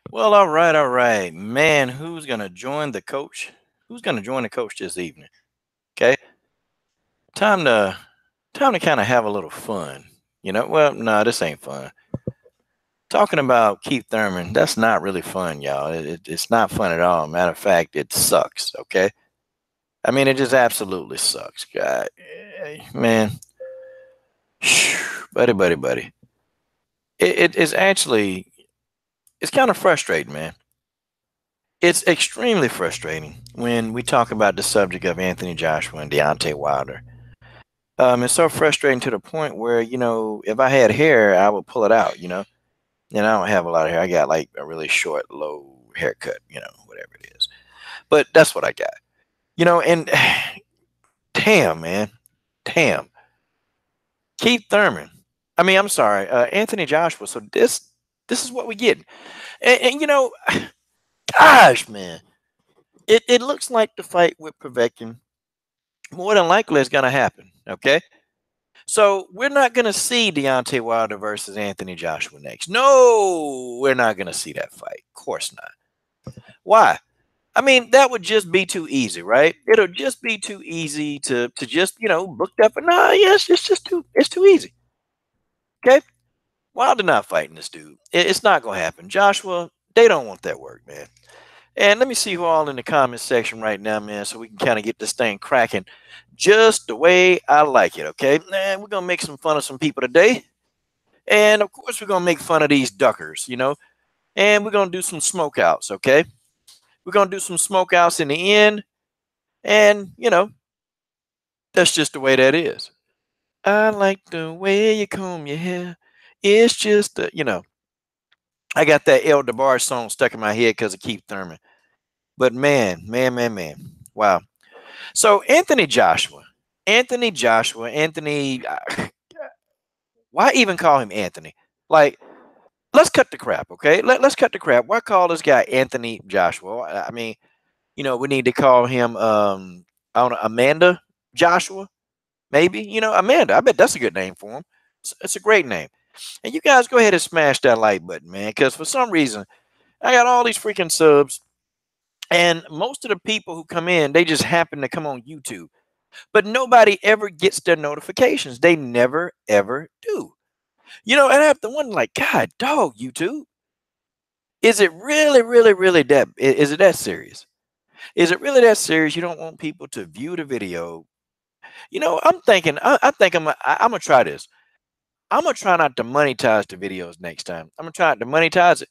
Well, all right, man. Who's gonna join the coach? Who's gonna join the coach this evening? Okay, time to time to kind of have a little fun. Well, no, this ain't fun. Talking about Keith Thurman, that's not really fun, y'all. It's not fun at all. Matter of fact, it sucks. Okay, I mean, it just absolutely sucks, God, man. Buddy. It's actually it's kind of frustrating, man. It's extremely frustrating when we talk about the subject of Anthony Joshua and Deontay Wilder. It's so frustrating to the point where, if I had hair, I would pull it out, And I don't have a lot of hair. I got like a really short, low haircut, whatever it is. But that's what I got. And damn, man. Damn. Keith Thurman. I mean, I'm sorry, Anthony Joshua. So this is what we get. And gosh, man. It looks like the fight with Povetkin more than likely is going to happen. Okay. So we're not going to see Deontay Wilder versus Anthony Joshua next. No, we're not going to see that fight. Of course not. Why? I mean, that would just be too easy, right? It'll just be too easy to just look up and yes, it's too easy. Okay, Wilder not fighting this dude. It's not going to happen. Joshua, they don't want that work, man. And let me see who all in the comment section right now, man, so we can kind of get this thing cracking just the way I like it, okay? And we're going to make some fun of some people today. And of course, we're going to make fun of these duckers, And we're going to do some smokeouts, okay? We're going to do some smokeouts in the end. And, that's just the way that is. I like the way you comb your hair. It's just, I got that El DeBar song stuck in my head because of Keith Thurman. But man. Wow. So Anthony, why even call him Anthony? Like, let's cut the crap, okay? Let's cut the crap. Why call this guy Anthony Joshua? I mean, we need to call him, I don't know, Amanda Joshua, maybe. Amanda. I bet that's a good name for him. It's a great name. And you guys go ahead and smash that like button, man, because for some reason, I got all these freaking subs, and most of the people who come in, they just happen to come on YouTube. But nobody ever gets their notifications. They never, ever do. And I have to wonder, like, God, dog, YouTube, is it really that? Is it that serious? Is it really that serious? You don't want people to view the video? I'm thinking. I think I'm gonna try this. I'm gonna try not to monetize the videos next time. I'm gonna try not to monetize it,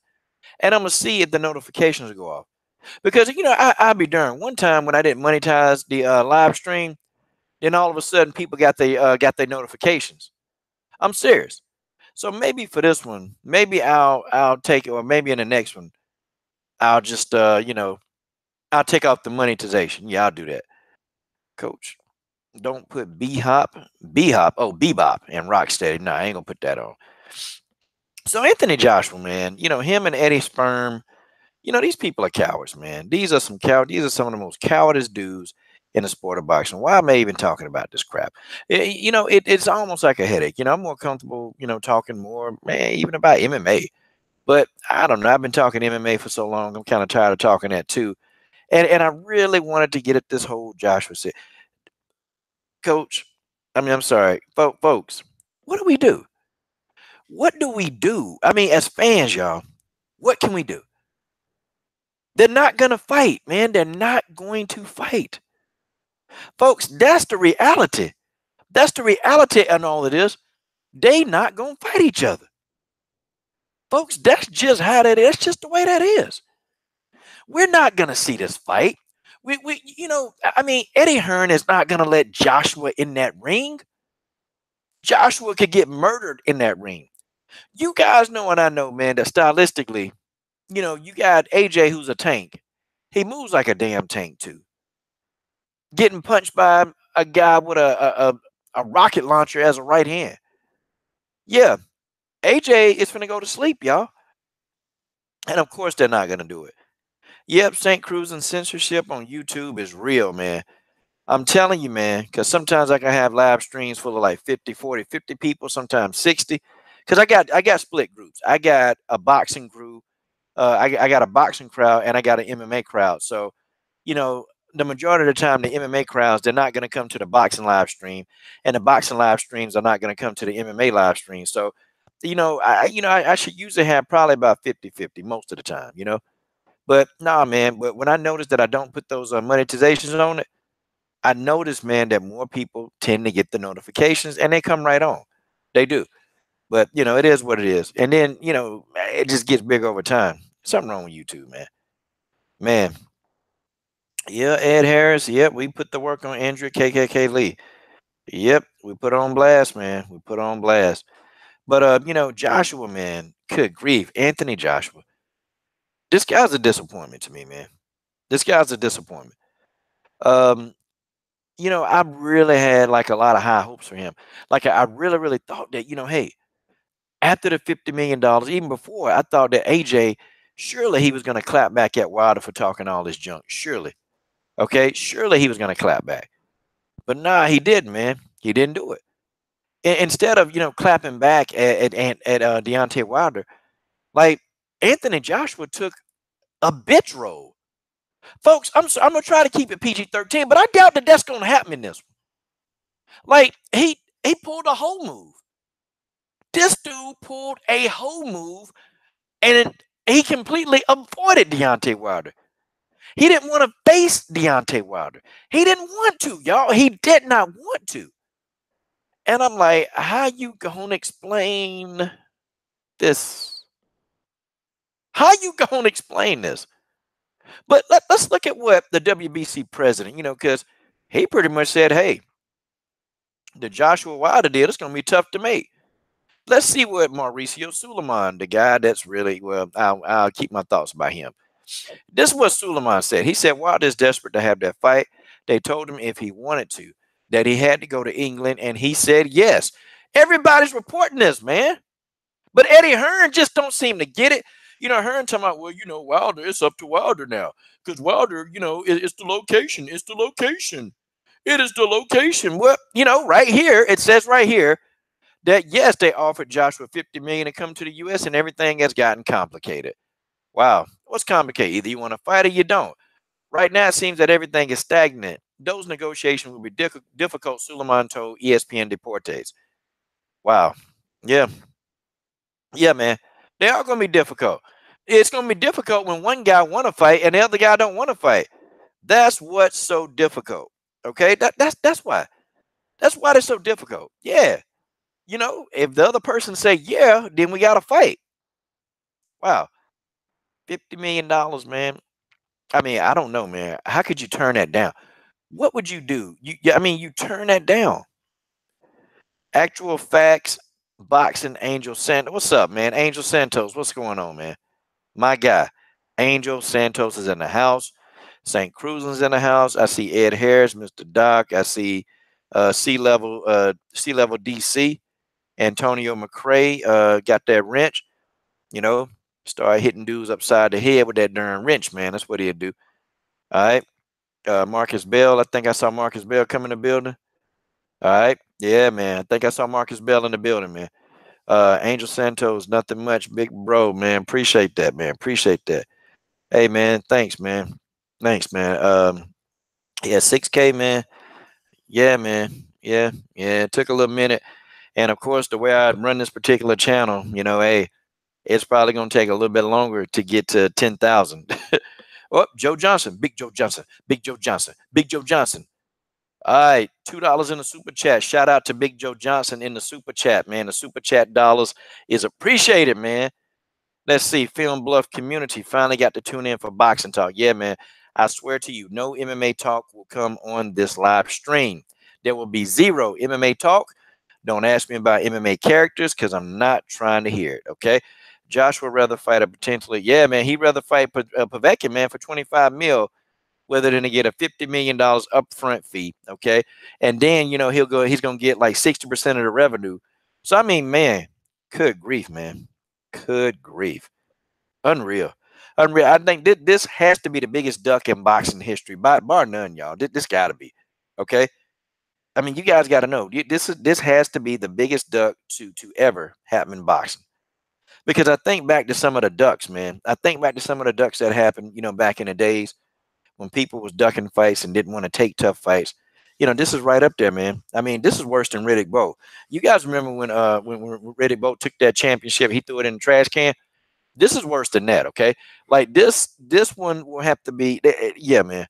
and I'm gonna see if the notifications go off. Because I'll be darned. One time when I didn't monetize the live stream, then all of a sudden people got their notifications. I'm serious. So maybe for this one, maybe I'll take it, or maybe in the next one, I'll just I'll take off the monetization. Yeah, I'll do that. Coach, don't put Bebop and Rocksteady. No, I ain't gonna put that on. So Anthony Joshua, man, him and Eddie Sperm, these people are cowards, man. These are some cowards. These are some of the most cowardice dudes in the sport of boxing. Why am I even talking about this crap? It's almost like a headache. I'm more comfortable, talking more, man, even about MMA. But I don't know. I've been talking MMA for so long. I'm kind of tired of talking that too. And I really wanted to get at this whole Joshua said, Coach. I mean, I'm sorry, folks. What do we do? What do we do? I mean, as fans, y'all, what can we do? They're not going to fight, man. They're not going to fight. Folks, that's the reality. That's the reality in all of this. They not going to fight each other. Folks, that's just how that is. That's just the way that is. We're not going to see this fight. I mean, Eddie Hearn is not going to let Joshua in that ring. Joshua could get murdered in that ring. You guys know, and I know, man, that stylistically, you got AJ, who's a tank. He moves like a damn tank too. Getting punched by a guy with a rocket launcher as a right hand. Yeah, AJ is finna go to sleep, y'all. And of course, they're not gonna do it. Yep, St. Cruz and censorship on YouTube is real, man. I'm telling you, man, because sometimes I can have live streams full of like 50, 40, 50 people, sometimes 60. Because I got split groups. I got a boxing group, I got a boxing crowd and I got an MMA crowd. So, you know, the majority of the time, the MMA crowds, they're not going to come to the boxing live stream, and the boxing live streams are not going to come to the MMA live stream. So, I should usually have probably about 50-50 most of the time, But nah, man. But when I notice that I don't put those monetizations on it, I notice, man, that more people tend to get the notifications and they come right on. They do. But it is what it is. And then, it just gets big over time. Something wrong with YouTube, man. Man. Yeah, Ed Harris. Yep, we put the work on Andrew KKK Lee. Yep, we put on blast, man. We put on blast. But Joshua, man, good grief, Anthony Joshua. This guy's a disappointment to me, man. This guy's a disappointment. Um, I really had like a lot of high hopes for him. Like I really, really thought that, hey, after the $50 million, even before, I thought that AJ, surely he was gonna clap back at Wilder for talking all this junk. Surely. Okay, surely he was gonna clap back. But nah, he didn't, man. He didn't do it. Instead of clapping back at Deontay Wilder, like Anthony Joshua took a bitch roll. Folks, I'm gonna try to keep it PG-13, but I doubt that that's gonna happen in this one. Like he pulled a whole move. This dude pulled a whole move, and he completely avoided Deontay Wilder. He didn't want to face Deontay Wilder. He didn't want to, y'all. He did not want to. And I'm like, how you gonna explain this? How you gonna explain this? But let's look at what the WBC president, because he pretty much said, hey, the Joshua Wilder deal is gonna be tough to make. Let's see what Mauricio Suleiman, the guy that's really well, I'll keep my thoughts about him. This is what Suleiman said. He said Wilder is desperate to have that fight. They told him if he wanted to, that he had to go to England, and he said yes. Everybody's reporting this, man. But Eddie Hearn just don't seem to get it. Hearn talking about, well, Wilder, it's up to Wilder now. Because Wilder, it's the location. It's the location. It is the location. Well, right here, it says right here that, yes, they offered Joshua $50 million to come to the U.S. and everything has gotten complicated. Wow. What's complicated? Either you want to fight or you don't. Right now, it seems that everything is stagnant. Those negotiations will be difficult, Suleiman told ESPN Deportes. Wow. Yeah. Yeah, man. They are going to be difficult. It's going to be difficult when one guy want to fight and the other guy don't want to fight. That's what's so difficult. Okay? That's why. That's why it's so difficult. Yeah. If the other person say yeah, then we got to fight. Wow. $50 million, man. I mean, I don't know, man. How could you turn that down? What would you do? You turn that down. Actual facts, boxing Angel Santos. What's up, man? Angel Santos, what's going on, man? My guy, Angel Santos is in the house. St. Cruzen's in the house. I see Ed Harris, Mr. Doc. I see C level DC. Antonio McCray got that wrench. Start hitting dudes upside the head with that darn wrench, man. That's what he'd do. All right. Marcus Bell. I think I saw Marcus Bell come in the building. All right. Yeah, man. I think I saw Marcus Bell in the building, man. Angel Santos, nothing much. Big bro, man. Appreciate that, man. Appreciate that. Hey, man. Thanks, man. Thanks, man. Yeah, 6K, man. Yeah, man. Yeah. It took a little minute. And of course, the way I run this particular channel, hey, it's probably going to take a little bit longer to get to 10,000. Oh, Joe Johnson, Big Joe Johnson, Big Joe Johnson, Big Joe Johnson. All right, $2 in the super chat. Shout out to Big Joe Johnson in the super chat, man. The super chat dollars is appreciated, man. Let's see. Film Bluff community finally got to tune in for boxing talk. Yeah, man. I swear to you, no MMA talk will come on this live stream. There will be zero MMA talk. Don't ask me about MMA characters because I'm not trying to hear it. Okay. Joshua rather fight a potentially, yeah, man. He'd rather fight Povetkin, man, for 25 mil, rather than to get a $50 million upfront fee. Okay. And then, he's going to get like 60% of the revenue. So, I mean, man, good grief, man. Good grief. Unreal. Unreal. I think this has to be the biggest duck in boxing history, bar none, y'all. This got to be. Okay. I mean, you guys got to know this has to be the biggest duck to ever happen in boxing. Because I think back to some of the ducks, man. I think back to some of the ducks that happened, back in the days when people was ducking fights and didn't want to take tough fights. This is right up there, man. I mean, this is worse than Riddick Bowe. You guys remember when Riddick Bowe took that championship, he threw it in the trash can. This is worse than that, okay? Like this one will have to be, yeah, man.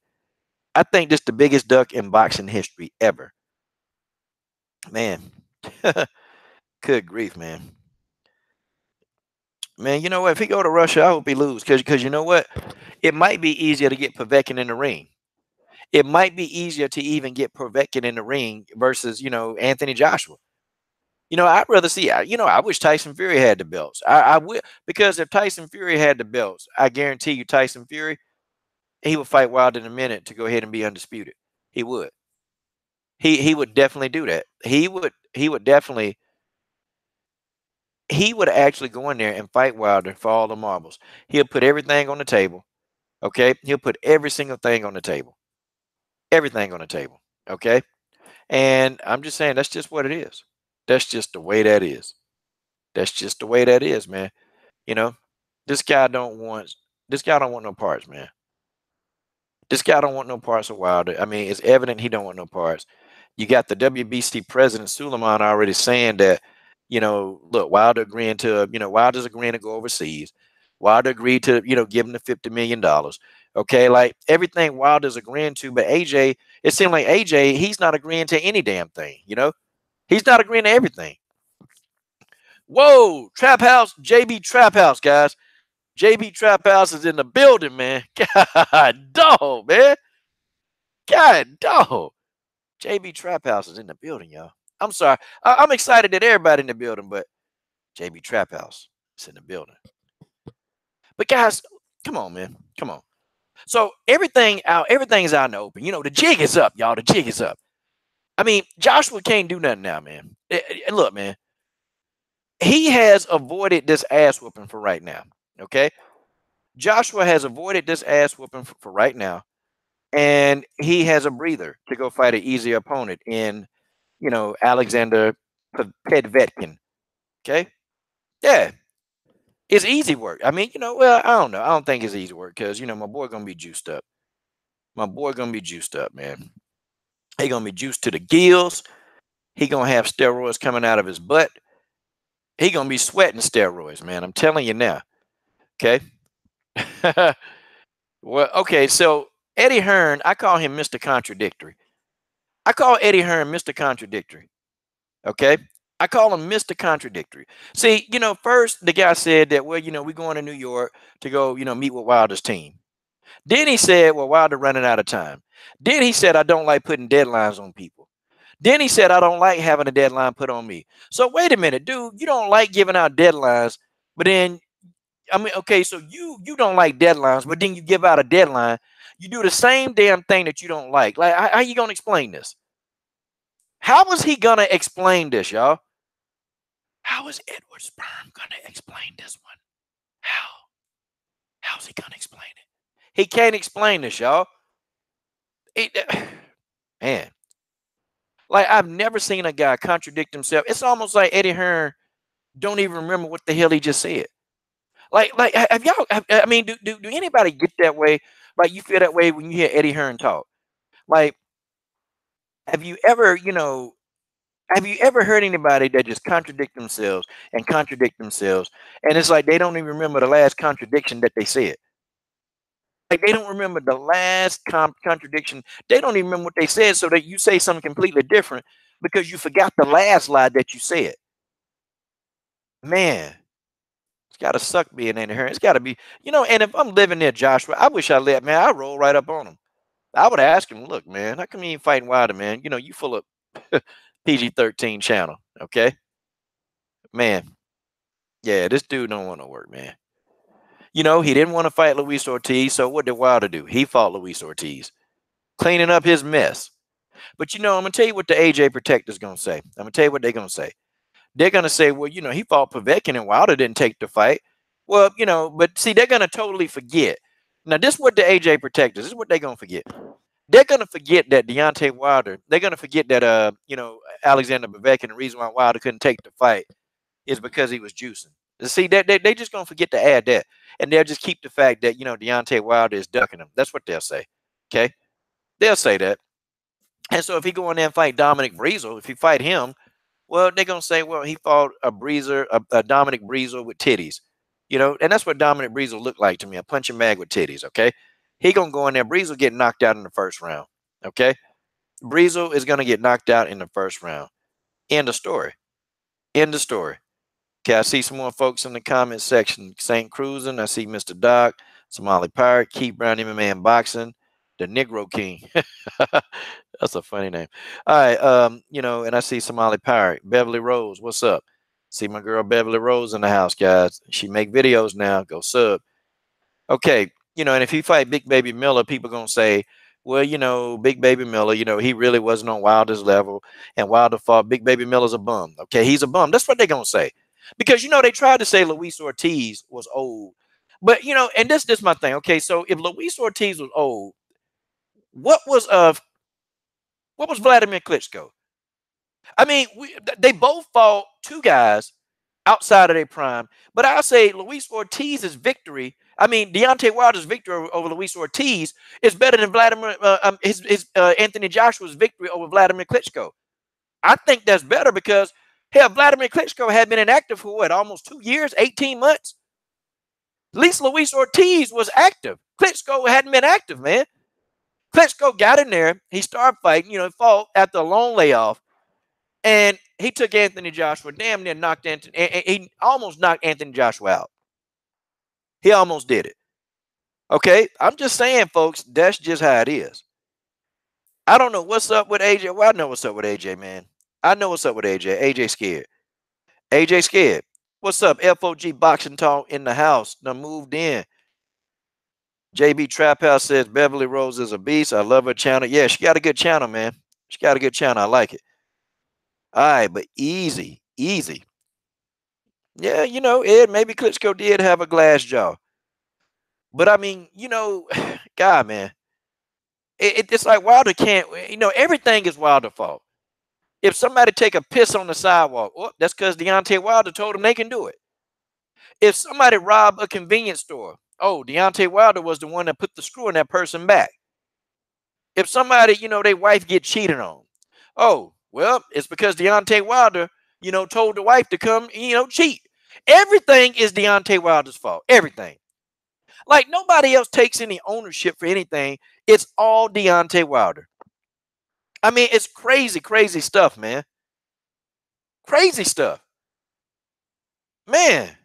I think this the biggest duck in boxing history ever, man. Good grief, man. Man, you know what? If he go to Russia, I hope he lose because you know what? It might be easier to get Povetkin in the ring. It might be easier to even get Povetkin in the ring versus Anthony Joshua. I'd rather see. I wish Tyson Fury had the belts. I would, because if Tyson Fury had the belts, I guarantee you Tyson Fury, he would fight Wilder in a minute to go ahead and be undisputed. He would. He would definitely do that. He would actually go in there and fight Wilder for all the marbles. He'll put everything on the table. Okay, he'll put every single thing on the table. Everything on the table. Okay, and I'm just saying that's just what it is. That's just the way that is. That's just the way that is, man. You know, this guy don't want no parts, man. This guy don't want no parts of Wilder. I mean, it's evident he don't want no parts. You got the WBC president Suleiman already saying that, look, Wilder agreeing to, Wilder's agreeing to go overseas. Wilder agreed to, give him the $50 million. Okay, like everything Wilder's agreeing to, but AJ, it seemed like AJ, he's not agreeing to any damn thing. He's not agreeing to everything. Whoa, Trap House, JB Trap House, guys. JB Trap House is in the building, man. God dog, man. God dog. JB Trap House is in the building, y'all. I'm sorry. I'm excited that everybody in the building, but JB Trap House is in the building. But guys, come on, man. Come on. So everything's out in the open. The jig is up, y'all. The jig is up. I mean, Joshua can't do nothing now, man. Look, man. He has avoided this ass whooping for right now. Okay. Joshua has avoided this ass whooping for right now. And he has a breather to go fight an easy opponent in, Alexander Povetkin. Okay. Yeah. It's easy work. I mean, well, I don't know. I don't think it's easy work because, my boy going to be juiced up. My boy going to be juiced up, man. He going to be juiced to the gills. He going to have steroids coming out of his butt. He going to be sweating steroids, man. I'm telling you now. Okay. Well, okay. So Eddie Hearn, I call him Mr. Contradictory. I call Eddie Hearn Mr. Contradictory. Okay. I call him Mr. Contradictory. See, first the guy said that, well, we're going to New York to go, meet with Wilder's team. Then he said, well, Wilder running out of time. Then he said, I don't like putting deadlines on people. Then he said, I don't like having a deadline put on me. So wait a minute, dude, you don't like giving out deadlines, but then, I mean, okay, so you don't like deadlines, but then you give out a deadline. You do the same damn thing that you don't like. Like, how you going to explain this? How is he going to explain this, y'all? How is Edward Sperm going to explain this one? How's he going to explain it? He can't explain this, y'all. Man. Like, I've never seen a guy contradict himself. It's almost like Eddie Hearn don't even remember what the hell he just said. Like, have y'all, I mean, do anybody get that way? Like, you feel that way when you hear Eddie Hearn talk? Like, have you ever heard anybody that just contradict themselves and contradict themselves? And it's like they don't even remember the last contradiction that they said. Like, they don't remember the last contradiction. They don't even remember what they said, so that you say something completely different because you forgot the last lie that you said. Man, it's got to suck being in here. It's got to be, and if I'm living near Joshua, I wish I lived, man, I'd roll right up on him. I would ask him, look, man, how come you ain't fighting Wilder, man? You full of PG-13 channel, okay? Man, yeah, this dude don't want to work, man. He didn't want to fight Luis Ortiz, so what did Wilder do? He fought Luis Ortiz, cleaning up his mess. But, I'm going to tell you what the AJ protector's going to say. I'm going to tell you what they're going to say. They're going to say, well, he fought Povetkin and Wilder didn't take the fight. Well, but see, they're going to totally forget. Now, this is what the AJ protectors, this is what they're going to forget. They're going to forget that Deontay Wilder, they're going to forget that, Alexander Povetkin, the reason why Wilder couldn't take the fight is because he was juicing. See that they just gonna forget to add that, and they'll just keep the fact that Deontay Wilder is ducking him. That's what they'll say. Okay, they'll say that. And so if he go in there and fight Dominic Breezel, if he fight him, well, they're gonna say, well, he fought a Breezer, a Dominic Breezel with titties, and that's what Dominic Breezel looked like to me, a punching bag with titties. Okay, he gonna go in there. Breezel get knocked out in the first round. Okay, Breezel is gonna get knocked out in the first round. End of story. End of story. Okay, I see some more folks in the comment section. St. Cruising, I see Mr. Doc, Somali Pirate, Keith Brown, MMA and Boxing, the Negro King. That's a funny name. All right, and I see Somali Pirate, Beverly Rose. What's up? See my girl Beverly Rose in the house, guys. She make videos now. Go sub. Okay, and if he fight Big Baby Miller, people gonna say, well, Big Baby Miller, he really wasn't on Wilder's level, and Wilder fought Big Baby Miller's a bum. Okay, he's a bum. That's what they're gonna say, because they tried to say Luis Ortiz was old, but and this my thing. Okay, so if Luis Ortiz was old, what was Vladimir Klitschko? I mean, they both fought two guys outside of their prime. But I'll say Luis Ortiz's victory, I mean, Deontay Wilder's victory over Luis Ortiz is better than Anthony Joshua's victory over Vladimir Klitschko. I think that's better because, hell, Vladimir Klitschko had been inactive for what, almost 2 years, 18 months? At least Luis Ortiz was active. Klitschko hadn't been active, man. Klitschko got in there. He started fighting, fought after a long layoff. And he took Anthony Joshua, damn near knocked Anthony. He almost knocked Anthony Joshua out. He almost did it. Okay, I'm just saying, folks, that's just how it is. I don't know what's up with AJ. Well, I know what's up with AJ, man. I know what's up with AJ. AJ scared. AJ scared. What's up? FOG Boxing Talk in the house. Done moved in. JB Trap House says Beverly Rose is a beast. I love her channel. Yeah, she got a good channel, man. She got a good channel. I like it. All right, but easy, easy. Yeah, Ed, maybe Klitschko did have a glass jaw. But I mean, God, man, it's like Wilder can't, everything is Wilder's fault. If somebody take a piss on the sidewalk, well, that's because Deontay Wilder told them they can do it. If somebody rob a convenience store, oh, Deontay Wilder was the one that put the screw in that person back. If somebody, their wife get cheated on, oh, well, it's because Deontay Wilder, told the wife to come, cheat. Everything is Deontay Wilder's fault. Everything. Like nobody else takes any ownership for anything. It's all Deontay Wilder. I mean, it's crazy, crazy stuff, man. Crazy stuff. Man,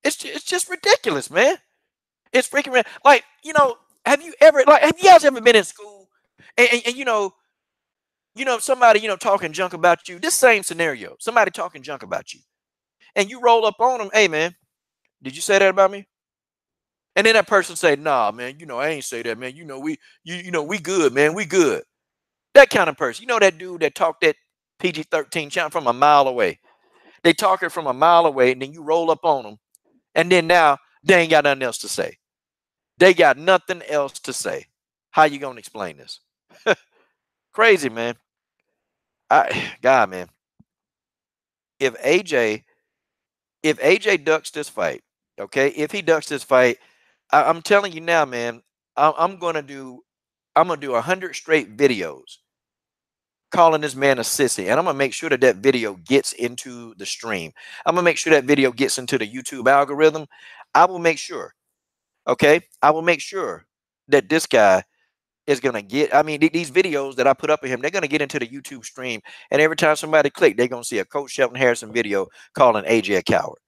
it's just ridiculous, man. It's freaking like, have you guys ever been in school and somebody, talking junk about you? This same scenario, somebody talking junk about you. And you roll up on them, hey man, did you say that about me? And then that person say, nah, man, I ain't say that, man. We good, man. We good. That kind of person. That dude that talked that PG-13 chant from a mile away. They talk it from a mile away, and then you roll up on them. And then now they ain't got nothing else to say. They got nothing else to say. How you gonna explain this? Crazy, man. God, man. If AJ ducks this fight, okay, if he ducks this fight, I'm telling you now, man, I'm gonna do 100 straight videos calling this man a sissy, and I'm gonna make sure that video gets into the stream. I'm gonna make sure that video gets into the YouTube algorithm. I will make sure. Okay, I will make sure that this guy is gonna get. I mean, these videos that I put up of him, they're gonna get into the YouTube stream, and every time somebody click, they're gonna see a Coach Shelton Harrison video calling AJ a coward.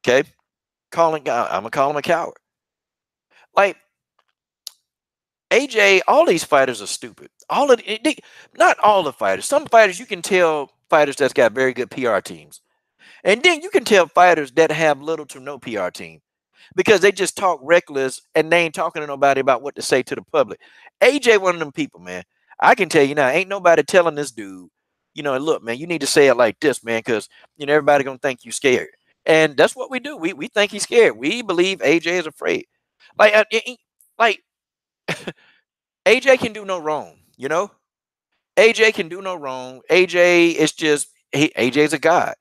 Okay, I'm gonna call him a coward. Like AJ, all these fighters are stupid. Not all the fighters. Some fighters you can tell fighters that's got very good PR teams, and then you can tell fighters that have little to no PR team because they just talk reckless and they ain't talking to nobody about what to say to the public. AJ, one of them people, man. I can tell you now, ain't nobody telling this dude, look, man, you need to say it like this, man, because everybody gonna think you scared, and that's what we do. We think he's scared. We believe AJ is afraid. Like AJ can do no wrong, AJ can do no wrong. AJ is just AJ's a god.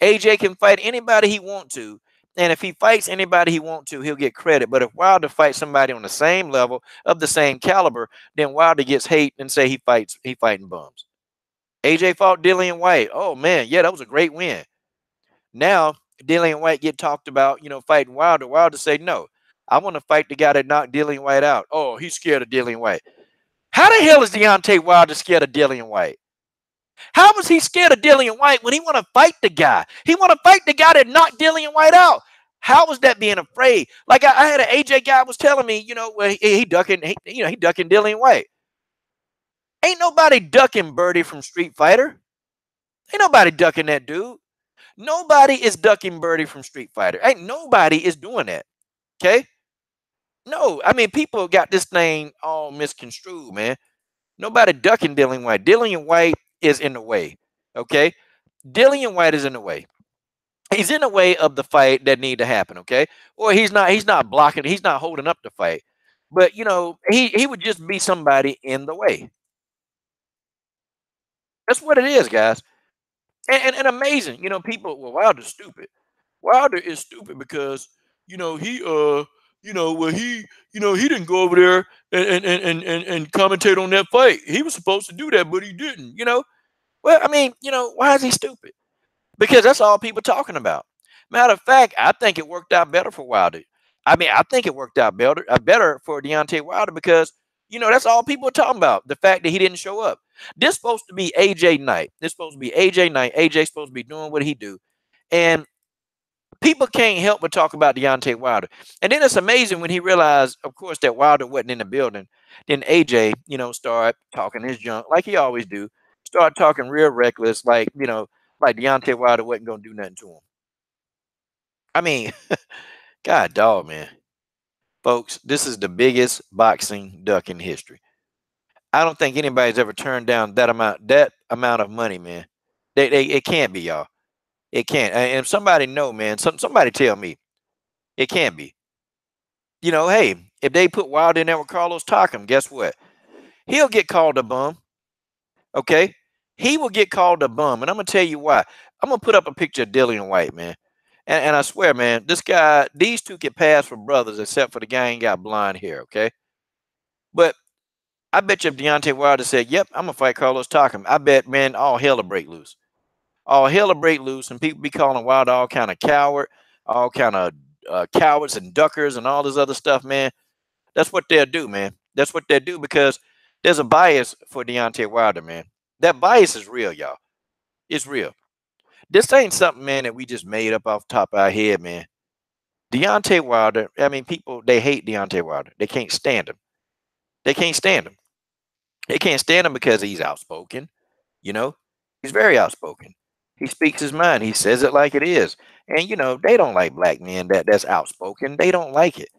AJ can fight anybody he want to, and if he fights anybody he want to, he'll get credit. But if Wilder fights somebody on the same level of the same caliber, then Wilder gets hate and say he fighting bums. AJ fought Dillian White. Oh man, yeah, that was a great win. Now Dillian White get talked about, fighting Wilder. Wilder say no. I want to fight the guy that knocked Dillian White out. Oh, he's scared of Dillian White. How the hell is Deontay Wilder scared of Dillian White? How was he scared of Dillian White when he want to fight the guy? He want to fight the guy that knocked Dillian White out. How was that being afraid? Like I had an AJ guy was telling me, well, he ducking, he ducking Dillian White. Ain't nobody ducking Birdie from Street Fighter. Ain't nobody ducking that dude. Nobody is ducking Birdie from Street Fighter. Ain't nobody is doing that. Okay? No, I mean people got this thing all misconstrued, man. Nobody ducking Dillian White. Dillian White is in the way. Okay? Dillian White is in the way. He's in the way of the fight that need to happen, okay? Or he's not blocking, he's not holding up the fight. But he would just be somebody in the way. That's what it is, guys. And amazing, people, well, Wilder's stupid. Wilder is stupid because he well he didn't go over there and commentate on that fight. He was supposed to do that, but he didn't. Well, I mean, why is he stupid? Because that's all people talking about. Matter of fact, I think it worked out better for Wilder. I mean, I think it worked out better for Deontay Wilder because that's all people are talking about. The fact that he didn't show up. This supposed to be AJ night. This supposed to be AJ night. AJ supposed to be doing what he do, and people can't help but talk about Deontay Wilder. And then it's amazing when he realized, of course, that Wilder wasn't in the building. Then AJ, start talking his junk like he always do. Start talking real reckless, like Deontay Wilder wasn't gonna do nothing to him. I mean, God dog, man. Folks, this is the biggest boxing duck in history. I don't think anybody's ever turned down that amount of money, man. It can't be, y'all. It can't. And if somebody know, man, somebody tell me. It can't be. Hey, if they put Wilder in there with Carlos Takam, guess what? He'll get called a bum. Okay? He will get called a bum. And I'm gonna tell you why. I'm gonna put up a picture of Dillian White, man. And I swear, man, these two can pass for brothers, except for the guy ain't got blonde hair, okay? But I bet you if Deontay Wilder said, "Yep, I'm gonna fight Carlos Takam," I bet, man, all hell will break loose. All hell will break loose, and people be calling Wilder all kind of coward, all kind of cowards and duckers and all this other stuff, man. That's what they'll do, man. That's what they'll do because there's a bias for Deontay Wilder, man. That bias is real, y'all. It's real. This ain't something, man, that we just made up off the top of our head, man. Deontay Wilder, I mean, people, they hate Deontay Wilder. They can't stand him. They can't stand him. They can't stand him because he's outspoken, you know? He's very outspoken. He speaks his mind. He says it like it is. And, they don't like black men that's outspoken. They don't like it.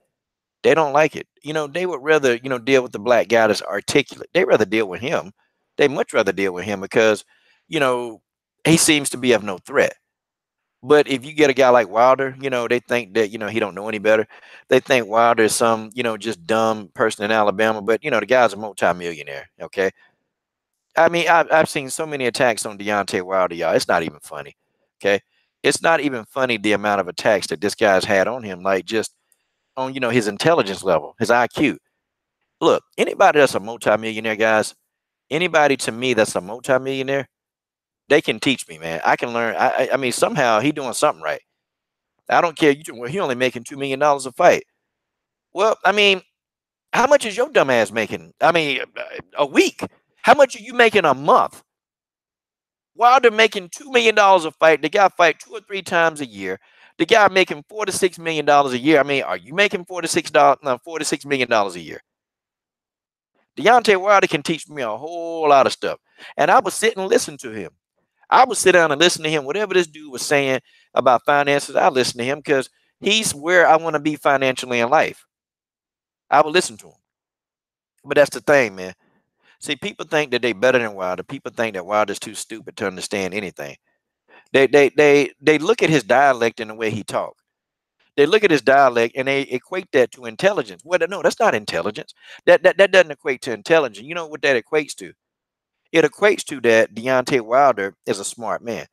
They don't like it. They would rather, deal with the black guy that's articulate. They rather deal with him. They much rather deal with him because, he seems to be of no threat. But if you get a guy like Wilder, they think that, he don't know any better. They think Wilder is some, just dumb person in Alabama. But, the guy's a multimillionaire. Okay. I mean, I've seen so many attacks on Deontay Wilder, y'all. It's not even funny. Okay. It's not even funny the amount of attacks that this guy's had on him, like just on, his intelligence level, his IQ. Look, anybody that's a multimillionaire, guys, anybody to me that's a multimillionaire, they can teach me, man. I can learn. I mean, somehow he doing something right. I don't care. Well, he only making $2 million a fight. Well, I mean, how much is your dumb ass making? I mean, a week. How much are you making a month? Wilder making $2 million a fight. The guy fight 2 or 3 times a year. The guy making $4 to $6 million a year. I mean, are you making $46 million a year? Deontay Wilder can teach me a whole lot of stuff, and I would sit and listen to him. I would sit down and listen to him. Whatever this dude was saying about finances, I listen to him because he's where I want to be financially in life. I would listen to him. But that's the thing, man. See, people think that they better than Wilder. People think that Wilder's too stupid to understand anything. They look at his dialect and the way he talk. They look at his dialect and they equate that to intelligence. Well, no, that's not intelligence. That doesn't equate to intelligence. You know what that equates to? It equates to that Deontay Wilder is a smart man.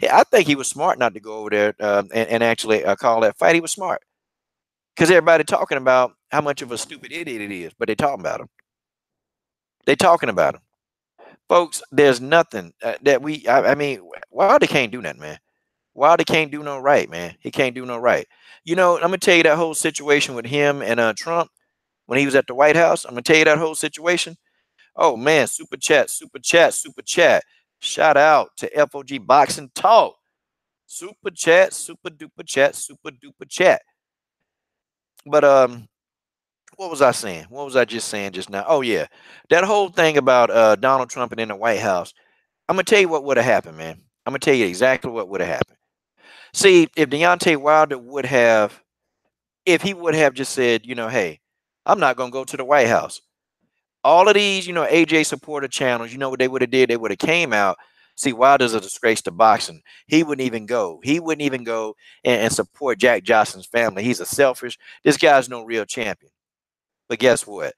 I think he was smart not to go over there and actually call that fight. He was smart because everybody talking about how much of a stupid idiot it is, but they talking about him. They talking about him, folks. There's nothing that we. I mean, Wilder can't do nothing, man. Wilder can't do no right, man. He can't do no right. I'm gonna tell you that whole situation with him and Trump when he was at the White House. I'm gonna tell you that whole situation. Oh man, super chat, super chat, super chat. Shout out to FOG Boxing Talk. Super chat, super duper chat, super duper chat. But what was I saying? What was I just saying just now? Oh yeah, that whole thing about Donald Trump and in the White House. I'm gonna tell you what would have happened, man. I'm gonna tell you exactly what would have happened. See, if Deontay Wilder would have, if he would have just said, hey, I'm not gonna go to the White House. All of these, AJ supporter channels, you know what they would have did? They would have came out. See, Wilder's a disgrace to boxing. He wouldn't even go. He wouldn't even go and support Jack Johnson's family. He's a selfish. This guy's no real champion. But guess what?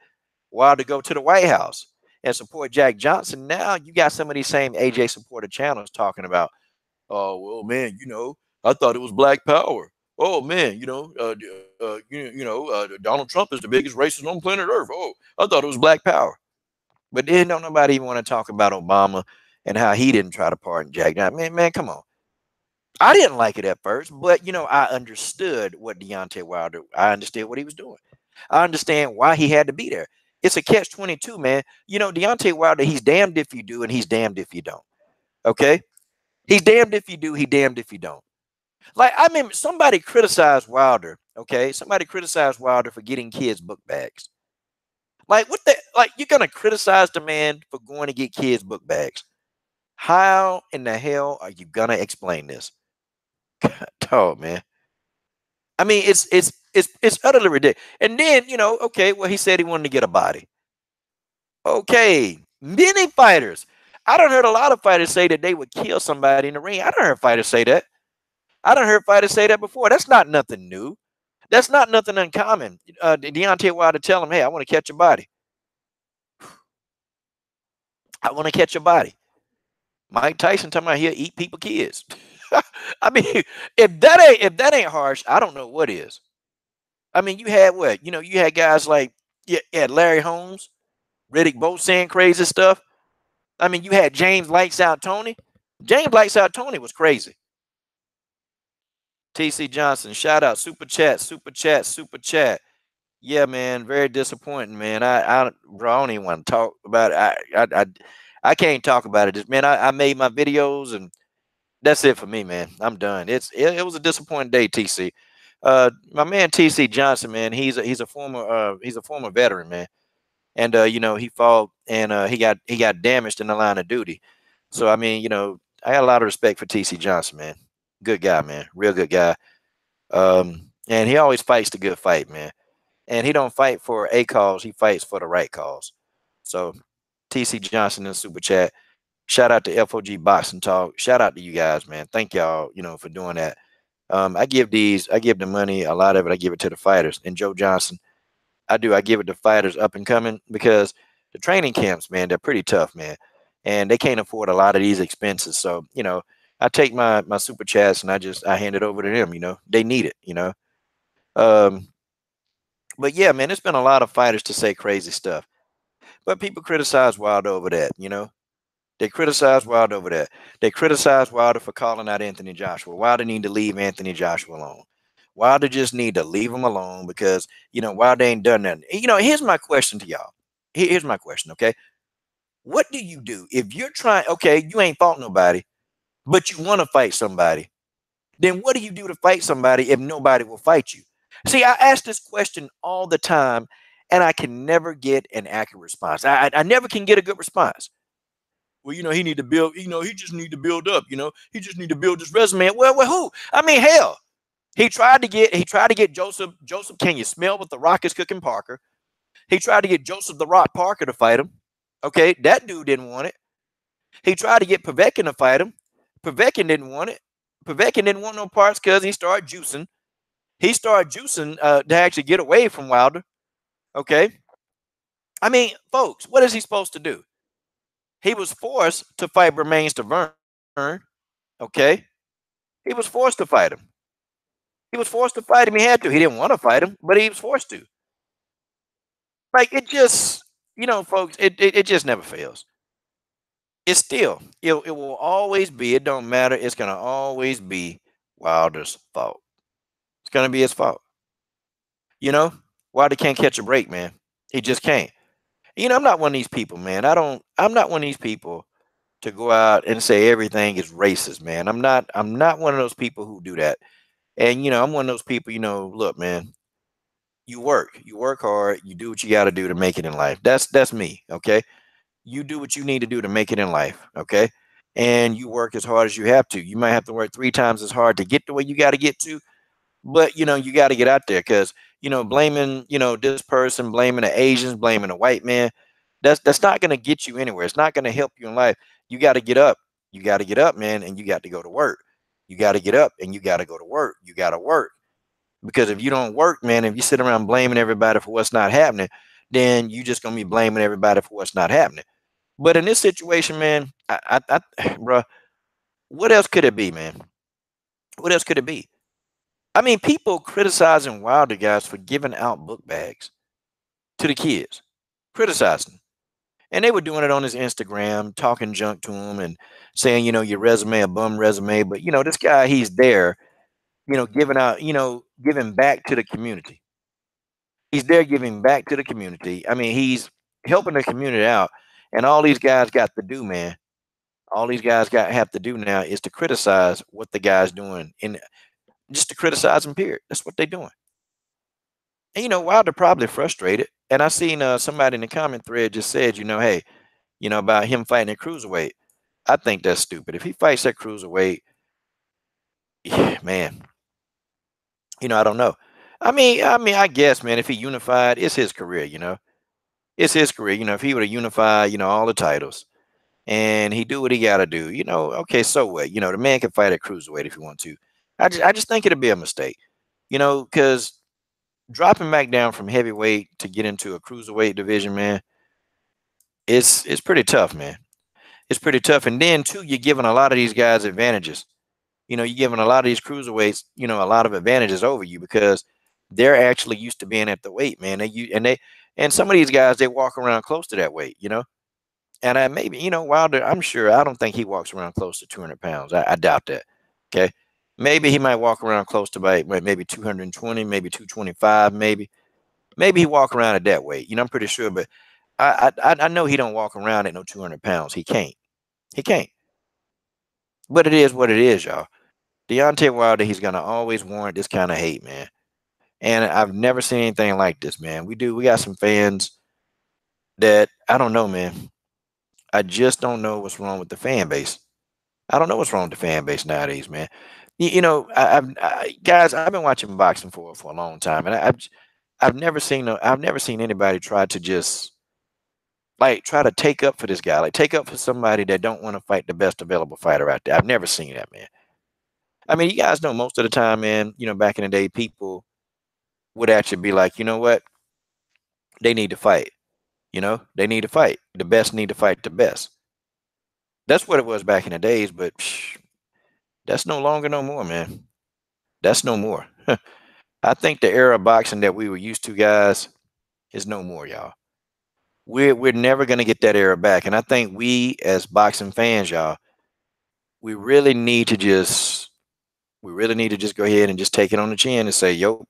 Wilder go to the White House and support Jack Johnson. Now you got some of these same AJ supporter channels talking about, oh well, man, I thought it was Black Power. Oh man, Donald Trump is the biggest racist on planet Earth. Oh, I thought it was Black Power. But then don't nobody even want to talk about Obama and how he didn't try to pardon Jack. Now, man, come on. I didn't like it at first, but I understood what Deontay Wilder. I understood what he was doing. I understand why he had to be there. It's a catch-22, man. Deontay Wilder. He's damned if you do, and he's damned if you don't. Okay, he's damned if you do. He damned if you don't. Like I mean, somebody criticized Wilder. Okay, somebody criticized Wilder for getting kids book bags. Like what the like you're gonna criticize the man for going to get kids book bags. How in the hell are you gonna explain this? Oh man. I mean it's utterly ridiculous. And then, okay, well he said he wanted to get a body. Okay. Many fighters. I don't heard a lot of fighters say that they would kill somebody in the ring. I don't heard fighters say that. I don't heard fighters say that before. That's not nothing new. That's not nothing uncommon. Deontay Wilder tell him, hey, I want to catch a body. I want to catch a body. Mike Tyson talking about he'll eat people kids. I mean, if that ain't harsh, I don't know what is. I mean, you had what? You had guys like Larry Holmes, Riddick both saying crazy stuff. I mean, you had James Lights Out Tony. James Lights Out Tony was crazy. TC Johnson, shout out, super chat, super chat, super chat. Yeah, man, very disappointing, man. Bro, I don't even want to talk about it. I can't talk about it. Man, I made my videos and that's it for me, man. I'm done. It was a disappointing day, TC. My man TC Johnson, man, he's a former veteran, man. And he fought and he got damaged in the line of duty. So I mean, I got a lot of respect for TC Johnson, man. Good guy, man. Real good guy. And he always fights the good fight, man. And he don't fight for a cause, he fights for the right cause. So TC Johnson in super chat. Shout out to FOG Boxing Talk. Shout out to you guys, man. Thank y'all, for doing that. I give the money, a lot of it, I give it to the fighters. And Joe Johnson, I do. I give it to fighters up and coming because the training camps, man, they're pretty tough, man. And they can't afford a lot of these expenses. So, I take my super chats and I hand it over to them, They need it. Um, but yeah, man, it's been a lot of fighters to say crazy stuff. But people criticize Wilder over that. They criticize Wilder over that. They criticize Wilder for calling out Anthony Joshua. Wilder need to leave Anthony Joshua alone. Wilder just need to leave him alone because, Wilder ain't done nothing. Here's my question to y'all. Here's my question, okay? What do you do if you're trying, okay, you ain't fought nobody, but you want to fight somebody? Then what do you do to fight somebody if nobody will fight you? See, I ask this question all the time, and I can never get an accurate response. I never can get a good response. Well, he need to build, he just need to build up, he just need to build his resume. Well, who? I mean, hell, he tried to get Joseph. Joseph, can you smell what the Rock is cooking, Parker? He tried to get Joseph the Rock Parker to fight him. Okay, that dude didn't want it. He tried to get Povetkin to fight him. Povetkin didn't want it. Povetkin didn't want no parts because he started juicing. He started juicing to actually get away from Wilder. Okay. I mean, folks, what is he supposed to do? He was forced to fight Bermain Stavern. Okay. He was forced to fight him. He was forced to fight him. He had to. He didn't want to fight him, but he was forced to. Like it just, folks, it just never fails. It's still, it will always be. It don't matter. It's gonna always be Wilder's fault. It's gonna be his fault. You know, Wilder can't catch a break, man. He just can't. I'm not one of these people, man. I'm not one of these people to go out and say everything is racist, man. I'm not one of those people who do that. And I'm one of those people, look, man, you work hard, you do what you got to do to make it in life. That's me, okay? You do what you need to do to make it in life, okay? And you work as hard as you have to. You might have to work 3 times as hard to get to where you got to get to, but you got to get out there because blaming this person, blaming the Asians, blaming the white man, that's not going to get you anywhere. It's not going to help you in life. You got to get up. You got to get up, man, and you got to go to work. You got to get up and you got to go to work. You got to work because if you don't work, man, if you sit around blaming everybody for what's not happening, then you just gonna be blaming everybody for what's not happening. But in this situation, man, bruh, what else could it be, man? What else could it be? I mean, people criticizing Wilder guys for giving out book bags to the kids, criticizing, and they were doing it on his Instagram, talking junk to him and saying, your resume a bum resume. But this guy, he's there, giving out, giving back to the community. He's there giving back to the community. I mean, he's helping the community out. And all these guys got to do, man, all these guys got have to do now is to criticize what the guy's doing and just to criticize him, period. That's what they're doing. And Wilder probably frustrated. And I seen somebody in the comment thread just said, hey, about him fighting at cruiserweight. I think that's stupid. If he fights at cruiserweight, yeah, man, I don't know. I guess, man, if he unified, it's his career. It's his career. If he would have unified, all the titles and he do what he got to do, okay, so what? The man can fight at cruiserweight if he want to. I just think it'd be a mistake, because dropping back down from heavyweight to get into a cruiserweight division, man, it's pretty tough, man. It's pretty tough. And then too, you're giving a lot of these guys advantages. You're giving a lot of these cruiserweights, a lot of advantages over you because they're actually used to being at the weight, man. And some of these guys they walk around close to that weight. And I maybe Wilder, I'm sure I don't think he walks around close to 200 pounds. I doubt that. Okay, maybe he might walk around close to maybe 220, maybe 225, maybe he walk around at that weight. I'm pretty sure, but I know he don't walk around at no 200 pounds. He can't. He can't. But it is what it is, y'all. Deontay Wilder, he's gonna always warrant this kind of hate, man. And I've never seen anything like this, man. We got some fans that I don't know, man. I just don't know what's wrong with the fan base. I don't know what's wrong with the fan base nowadays, man. Guys, I've been watching boxing for a long time, and I've never seen anybody try to just like try to take up for this guy, like take up for somebody that don't want to fight the best available fighter out there. I've never seen that, man. I mean, you guys know most of the time, man. Back in the day, people would actually be like, you know what? They need to fight. They need to fight. The best need to fight the best. That's what it was back in the days, but that's no longer no more, man. That's no more. I think the era of boxing that we were used to, guys, is no more, y'all. We're never gonna get that era back. And I think we as boxing fans, y'all, we really need to just go ahead and just take it on the chin and say, yo,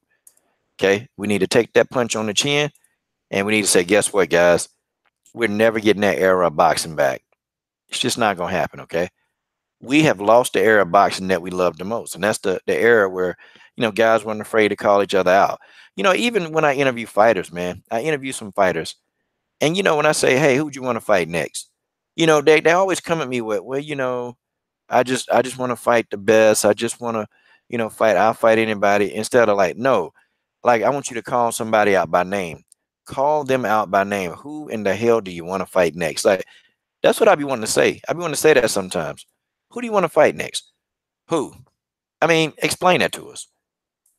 okay, we need to take that punch on the chin and we need to say, guess what, guys? We're never getting that era of boxing back. It's just not gonna happen, okay? We have lost the era of boxing that we love the most. And that's the era where, guys weren't afraid to call each other out. Even when I interview fighters, man, I interview some fighters. And when I say, hey, who'd you want to fight next? They always come at me with, well, I just want to fight the best. I just want to, fight. I'll fight anybody. Instead of like, no, like I want you to call somebody out by name. Call them out by name. Who in the hell do you want to fight next? Like that's what I be wanting to say. I be wanting to say that sometimes. Who do you want to fight next? Who? I mean, explain that to us.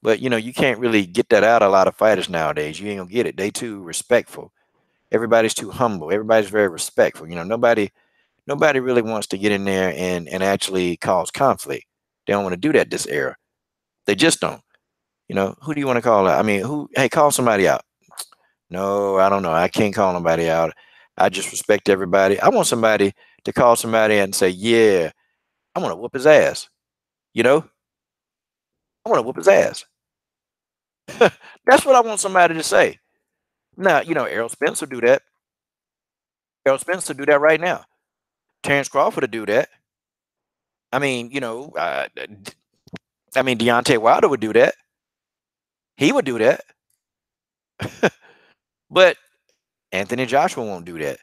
But you can't really get that out of a lot of fighters nowadays. You ain't gonna get it. They too respectful. Everybody's too humble. Everybody's very respectful. Nobody really wants to get in there and actually cause conflict. They don't want to do that this era. They just don't. Who do you want to call out? I mean, who? Hey, call somebody out. No, I don't know. I can't call nobody out. I just respect everybody. I want somebody to call somebody and say, yeah, I want to whoop his ass. You know, I want to whoop his ass. That's what I want somebody to say. Now, Errol Spence will do that. Errol Spence will do that right now. Terrence Crawford will do that. I mean, Deontay Wilder would do that. He would do that. But Anthony Joshua won't do that.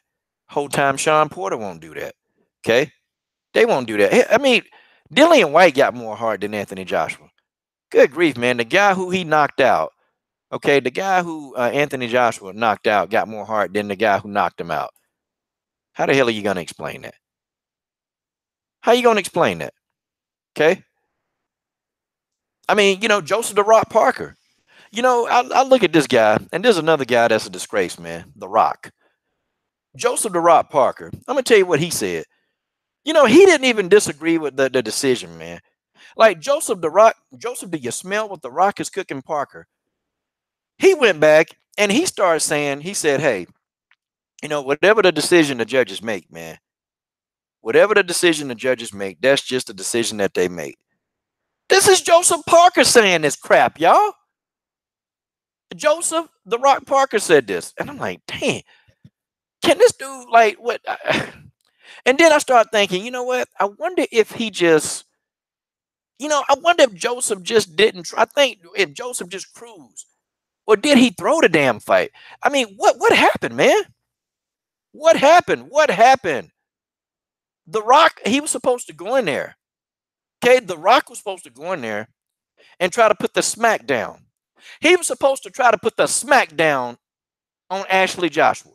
Whole time Sean Porter won't do that. Okay? They won't do that. I mean, Dillian White got more heart than Anthony Joshua. Good grief, man. The guy who he knocked out, okay, the guy who Anthony Joshua knocked out got more heart than the guy who knocked him out. How the hell are you going to explain that? How are you going to explain that? Okay? I mean, Joseph "The Rock" Parker. I look at this guy, and there's another guy that's a disgrace, man. The Rock. Joseph "The Rock" Parker. I'm going to tell you what he said. He didn't even disagree with the decision, man. Like Joseph "The Rock," Joseph, do you smell what The Rock is cooking, Parker? He went back and he started saying, he said, hey, whatever the decision the judges make, man, whatever the decision the judges make, that's just a decision that they make. This is Joseph Parker saying this crap, y'all. Joseph "The Rock" Parker said this. And I'm like, dang, can this dude, like, what? And then I started thinking, you know what? I wonder if he just, I wonder if Joseph just didn't try. I think if Joseph just cruised. Or did he throw the damn fight? I mean, what happened, man? What happened? What happened? The Rock, he was supposed to go in there. Okay, The Rock was supposed to go in there and try to put the smack down. He was supposed to try to put the smack down on Ashley Joshua.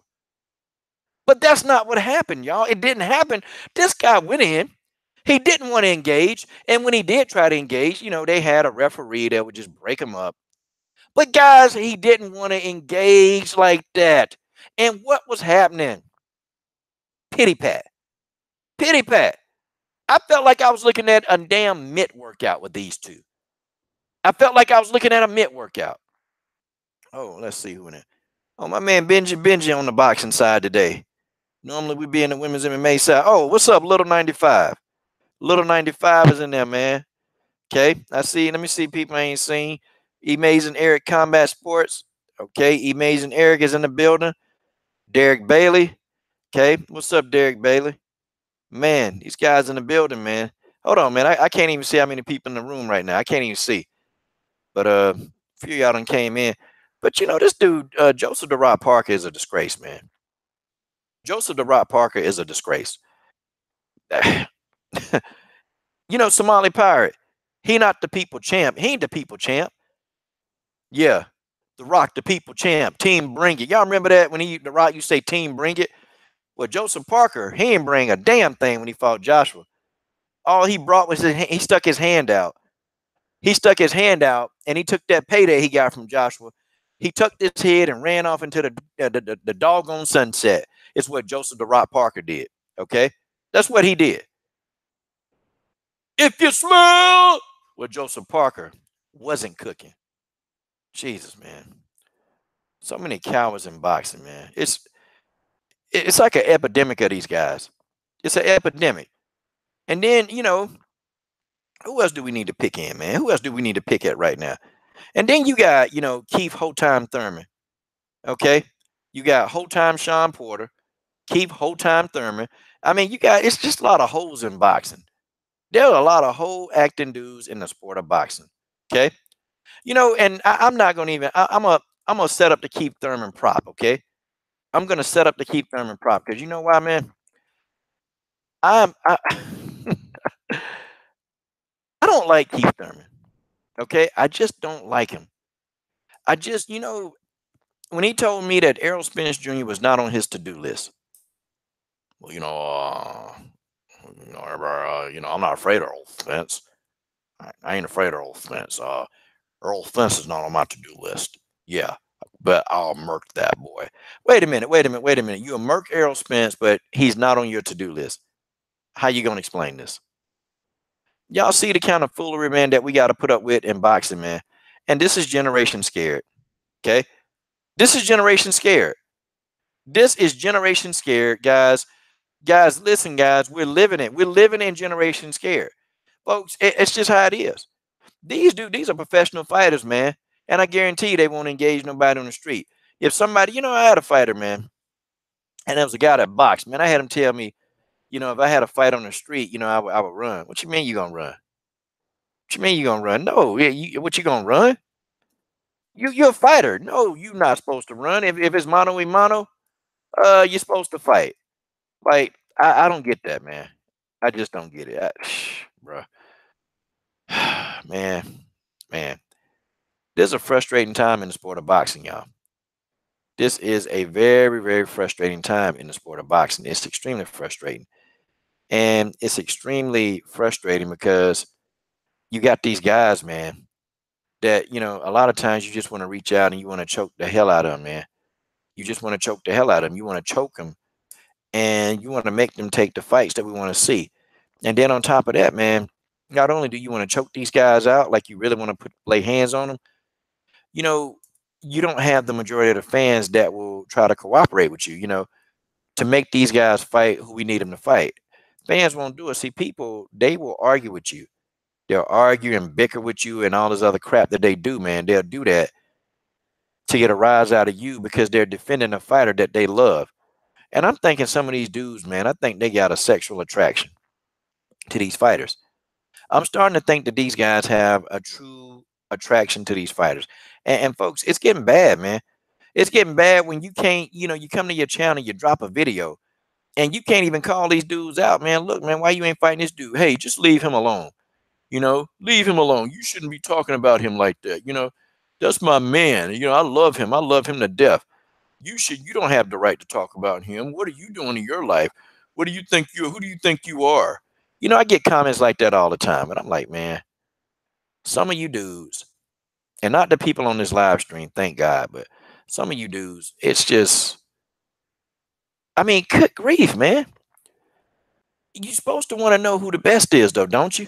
But that's not what happened, y'all. It didn't happen. This guy went in. He didn't want to engage. And when he did try to engage, they had a referee that would just break him up. But guys, he didn't want to engage like that. And what was happening? Pity pat. Pity pat. I felt like I was looking at a damn mitt workout with these two. I felt like I was looking at a mitt workout. Oh, let's see who in it. Oh, my man Benji on the boxing side today. Normally we be in the women's MMA side. Oh, what's up, Little 95? Little 95 is in there, man. Okay, I see. Let me see people I ain't seen. Amazing Eric Combat Sports. Okay, Amazing Eric is in the building. Derek Bailey. Okay, what's up, Derek Bailey? Man, these guys in the building, man. Hold on, man. I can't even see how many people in the room right now. I can't even see. But a few of y'all done came in. But this dude, Joseph "The Rock" Parker is a disgrace, man. Joseph "The Rock" Parker is a disgrace. Somali Pirate. He not the people champ. He ain't the people champ. Yeah. The Rock, the people champ. Team Bring It. Y'all remember that when The Rock, you say Team Bring It? Well, Joseph Parker, he didn't bring a damn thing when he fought Joshua. All he brought was he stuck his hand out. He stuck his hand out and he took that payday he got from Joshua. He tucked his head and ran off into the doggone sunset. It's what Joseph "The Rock" Parker did. Okay? That's what he did. If you smell what Joseph Parker wasn't cooking. Jesus, man. So many cowards in boxing, man. It's like an epidemic of these guys. It's an epidemic. And then, who else do we need to pick in, man? Who else do we need to pick at right now? And then you got, Keith "Whole Time" Thurman. Okay? You got Whole Time Sean Porter, Keith "Whole Time" Thurman. I mean, it's just a lot of holes in boxing. There are a lot of whole acting dudes in the sport of boxing. Okay? And I'm not gonna even I'm gonna set up the Keith Thurman prop, okay? I'm gonna set up the Keith Thurman prop because you know why, man? I I don't like Keith Thurman. Okay, I just don't like him. I just, when he told me that Errol Spence Jr. was not on his to-do list. Well, I'm not afraid of Errol Spence. I ain't afraid of Errol Spence. Errol Spence is not on my to-do list. Yeah, but I'll murk that boy. Wait a minute. You'll murk Errol Spence, but he's not on your to-do list. How you gonna explain this? Y'all see the kind of foolery, man, that we got to put up with in boxing, man. And this is generation scared. Okay. This is generation scared. This is generation scared, guys. Guys, listen, guys, we're living it. We're living in generation scared. Folks, it's just how it is. These are professional fighters, man. And I guarantee you they won't engage nobody on the street. If somebody, I had a fighter, man, and there was a guy that boxed, man. I had him tell me, if I had a fight on the street, I would run. What you mean you gonna run? What you mean you gonna run? No, yeah, what you gonna run? You're a fighter. No, you're not supposed to run. If it's mano a mano, you're supposed to fight. Like, I don't get that, man. I just don't get it. Bruh. Man, man. This is a frustrating time in the sport of boxing, y'all. This is a very, very frustrating time in the sport of boxing. It's extremely frustrating. And it's extremely frustrating because you got these guys, man, that, a lot of times you just want to reach out and you want to choke the hell out of them, man. You just want to choke the hell out of them. You want to choke them and you want to make them take the fights that we want to see. And then on top of that, man, not only do you want to choke these guys out, like you really want to lay hands on them, you know, you don't have the majority of the fans that will try to cooperate with you, to make these guys fight who we need them to fight. Fans won't do it. See, people, they will argue with you. They'll argue and bicker with you and all this other crap that they do, man. They'll do that to get a rise out of you because they're defending a fighter that they love. And I'm thinking some of these dudes, man, I think they got a sexual attraction to these fighters. I'm starting to think that these guys have a true attraction to these fighters. And folks, it's getting bad, man. It's getting bad when you can't, you come to your channel, you drop a video, and you can't even call these dudes out, man. Look, man, why you ain't fighting this dude? Hey, just leave him alone. Leave him alone. You shouldn't be talking about him like that. That's my man. I love him. I love him to death. You don't have the right to talk about him. What are you doing in your life? Who do you think you are? I get comments like that all the time. And I'm like, man, some of you dudes, and not the people on this live stream, thank God, but some of you dudes, it's just, I mean, good grief, man. You're supposed to want to know who the best is, though, don't you?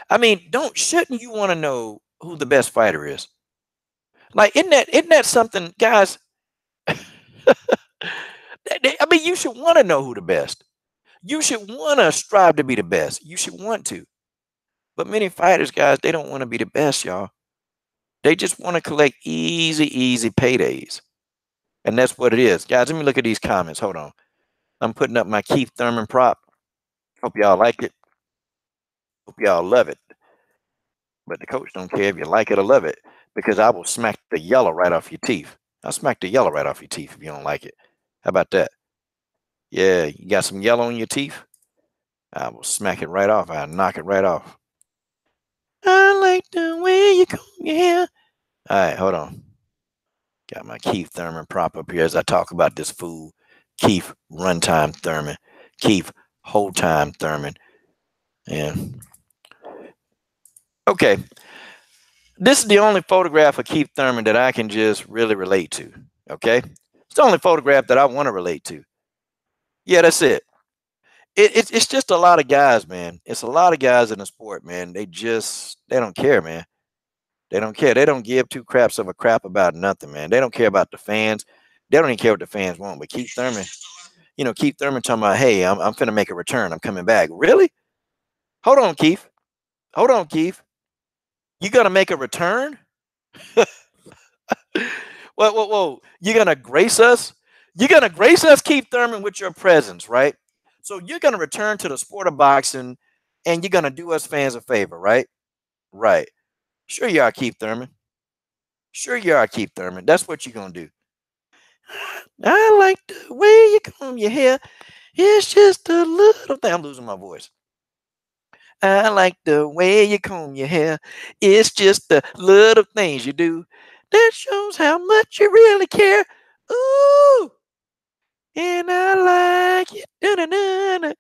I mean, shouldn't you want to know who the best fighter is? Like, isn't that something, guys? I mean, you should want to know who the best. You should want to strive to be the best. You should want to. But many fighters, guys, they don't want to be the best, y'all. They just want to collect easy, easy paydays. And that's what it is. Guys, let me look at these comments. Hold on. I'm putting up my Keith Thurman prop. Hope y'all like it. Hope y'all love it. But the coach don't care if you like it or love it because I will smack the yellow right off your teeth. I'll smack the yellow right off your teeth if you don't like it. How about that? Yeah, you got some yellow in your teeth? I will smack it right off. I'll knock it right off. I like the way you come here. All right, hold on. Got my Keith Thurman prop up here as I talk about this fool. Keith Runtime Thurman. Keith Whole Time Thurman. And okay. This is the only photograph of Keith Thurman that I can just really relate to. Okay. It's the only photograph that I want to relate to. Yeah, that's it. It's just a lot of guys, man. It's a lot of guys in the sport, man. They don't care, man. They don't care. They don't give two craps of a crap about nothing, man. They don't care about the fans. They don't even care what the fans want. But Keith Thurman, Keith Thurman talking about, hey, I'm finna make a return. I'm coming back. Really? Hold on, Keith. Hold on, Keith. You gonna make a return? Whoa, whoa, whoa. You're gonna grace us? You're gonna grace us, Keith Thurman, with your presence, right? So you're gonna return to the sport of boxing and you're gonna do us fans a favor, right? Right. Sure you are, Keith Thurman. Sure you are, Keith Thurman. That's what you're gonna do. I like the way you comb your hair. It's just a little thing. I'm losing my voice. I like the way you comb your hair. It's just the little things you do that shows how much you really care. Ooh, and I like it. Da-da-da-da.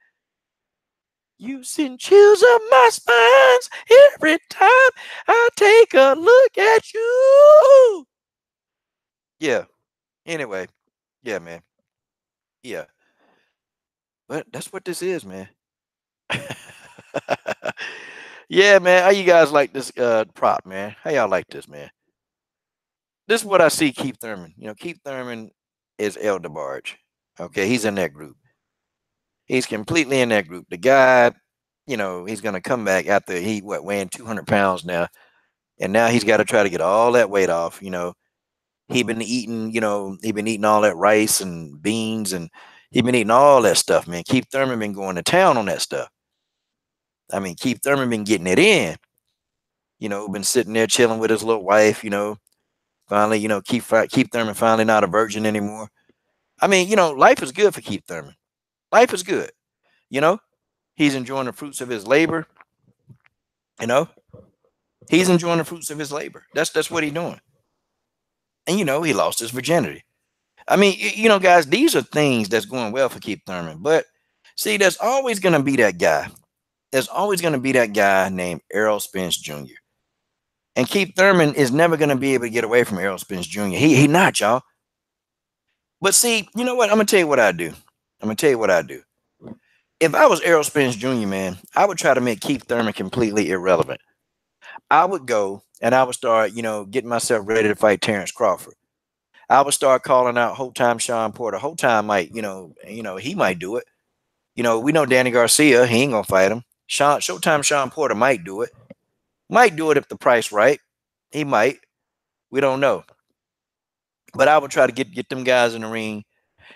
You send chills up my spines every time I take a look at you. Yeah. Anyway, yeah, man. Yeah. But that's what this is, man. Yeah, man. How you guys like this prop, man? How y'all like this, man? This is what I see Keith Thurman. Keith Thurman is El DeBarge. Okay, he's in that group. He's completely in that group. The guy, he's gonna come back after he weighing 200 pounds now, and now he's got to try to get all that weight off. He been eating all that rice and beans, and he been eating all that stuff, man. Keith Thurman been going to town on that stuff. I mean, Keith Thurman been getting it in. Been sitting there chilling with his little wife. Finally, Keith Thurman finally not a virgin anymore. I mean, life is good for Keith Thurman. Life is good. You know, he's enjoying the fruits of his labor. You know, he's enjoying the fruits of his labor. That's what he's doing. And he lost his virginity. I mean, guys, these are things that's going well for Keith Thurman. But see, there's always gonna be that guy. There's always gonna be that guy named Errol Spence Jr. And Keith Thurman is never gonna be able to get away from Errol Spence Jr. He not, y'all. But see, you know what? I'm gonna tell you what I do. I'm gonna tell you what I do. If I was Errol Spence Jr., man, I would try to make Keith Thurman completely irrelevant. I would go and I would start, getting myself ready to fight Terrence Crawford. I would start calling out whole time Sean Porter. Whole time might, he might do it. We know Danny Garcia, he ain't gonna fight him. Showtime Sean Porter might do it. Might do it if the price right. He might. We don't know. But I would try to get them guys in the ring,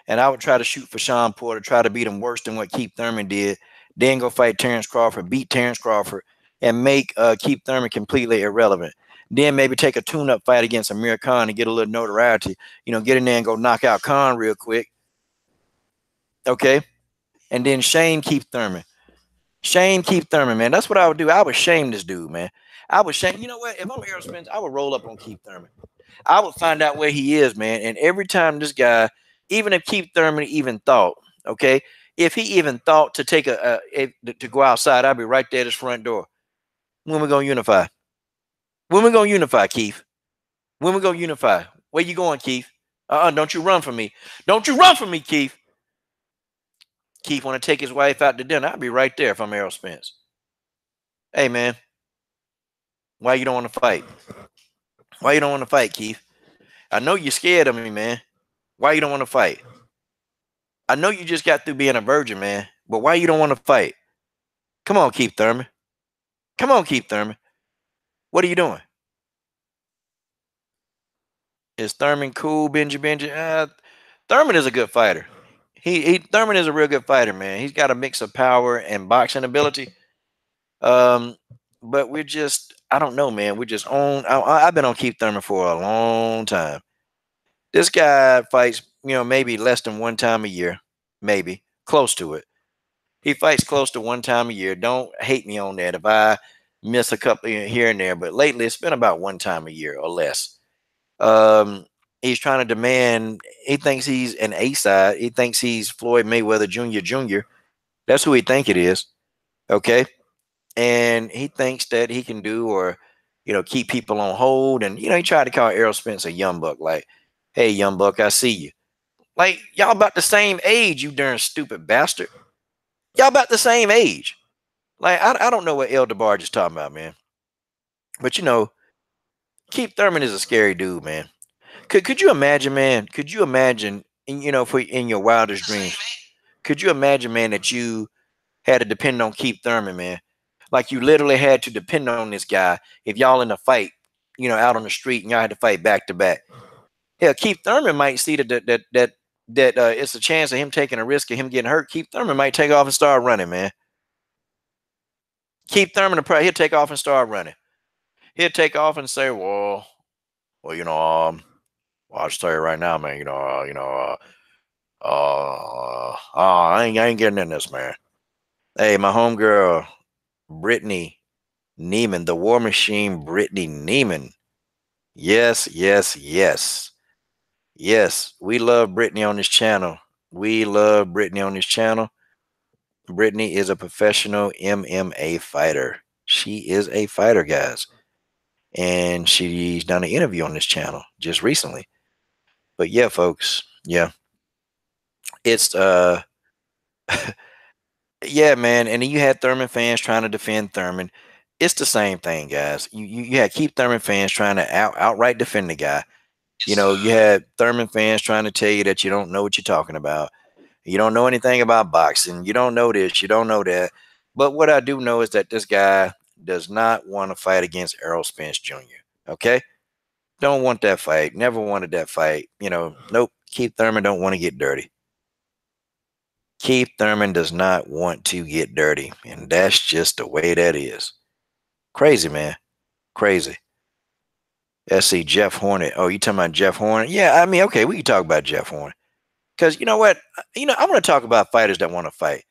and I would try to shoot for Sean Porter, try to beat him worse than what Keith Thurman did. Then go fight Terrence Crawford, beat Terrence Crawford, and make Keith Thurman completely irrelevant. Then maybe take a tune-up fight against Amir Khan and get a little notoriety. Get in there and go knock out Khan real quick. Okay? And then shame Keith Thurman. Shame Keith Thurman, man. That's what I would do. I would shame this dude, man. I would shame. You know what? If I'm Errol Spence, I would roll up on Keith Thurman. I would find out where he is, man. And every time this guy, even if Keith Thurman even thought, okay, if he even thought to take to go outside, I'd be right there at his front door. When we gonna unify? When we gonna unify, Keith? When we gonna unify? Where you going, Keith? Don't you run from me. Don't you run from me, Keith. Keith want to take his wife out to dinner. I'd be right there if I'm Errol Spence. Hey, man, why you don't want to fight? Why you don't want to fight, Keith? I know you're scared of me, man. Why you don't want to fight? I know you just got through being a virgin, man, but why you don't want to fight? Come on, Keith Thurman. Come on, Keith Thurman. What are you doing? Is Thurman cool, Benji? Thurman is a good fighter. Thurman is a real good fighter, man. He's got a mix of power and boxing ability. But I don't know, man. We're just on. I've been on Keith Thurman for a long time. This guy fights, maybe less than one time a year, maybe close to it. He fights close to one time a year. Don't hate me on that if I miss a couple here and there, but lately it's been about one time a year or less. He's trying to demand. He thinks he's an A-side. He thinks he's Floyd Mayweather Jr. That's who he think it is. Okay. And he thinks that he can do or keep people on hold. And he tried to call Errol Spence a young buck, like, hey, young buck, I see you. Like, y'all about the same age, you darn stupid bastard. Y'all about the same age. Like, I don't know what El DeBarge is talking about, man. But Keith Thurman is a scary dude, man. Could you imagine, man? Could you imagine, in your wildest dreams, could you imagine, man, that you had to depend on Keith Thurman, man? Like you literally had to depend on this guy if y'all in a fight, out on the street and y'all had to fight back to back. Hell, Keith Thurman might see that it's a chance of him taking a risk of him getting hurt. Keith Thurman might take off and start running, man. Keith Thurman, he'll take off and start running. He'll take off and say, well, I'll just tell you right now, man. I ain't getting in this, man. Hey, my homegirl, Brittany Neiman, the War Machine, Brittany Neiman. Yes, yes, yes. Yes, we love Brittany on this channel. We love Brittany on this channel. Brittany is a professional MMA fighter. She is a fighter, guys. And she's done an interview on this channel just recently. But yeah, folks, yeah. It's yeah, man. And then you had Thurman fans trying to defend Thurman. It's the same thing, guys. You had Keith Thurman fans trying to outright defend the guy. You know, you had Thurman fans trying to tell you that you don't know what you're talking about. You don't know anything about boxing. You don't know this. You don't know that. But what I do know is that this guy does not want to fight against Errol Spence Jr. Okay? Don't want that fight. Never wanted that fight. You know, nope. Keith Thurman don't want to get dirty. Keith Thurman does not want to get dirty. And that's just the way that is. Crazy, man. Crazy. Let's see, Jeff Hornet. Oh, you talking about Jeff Hornet? Yeah, I mean, okay, we can talk about Jeff Hornet. Because you know what? I want to talk about fighters that want to fight.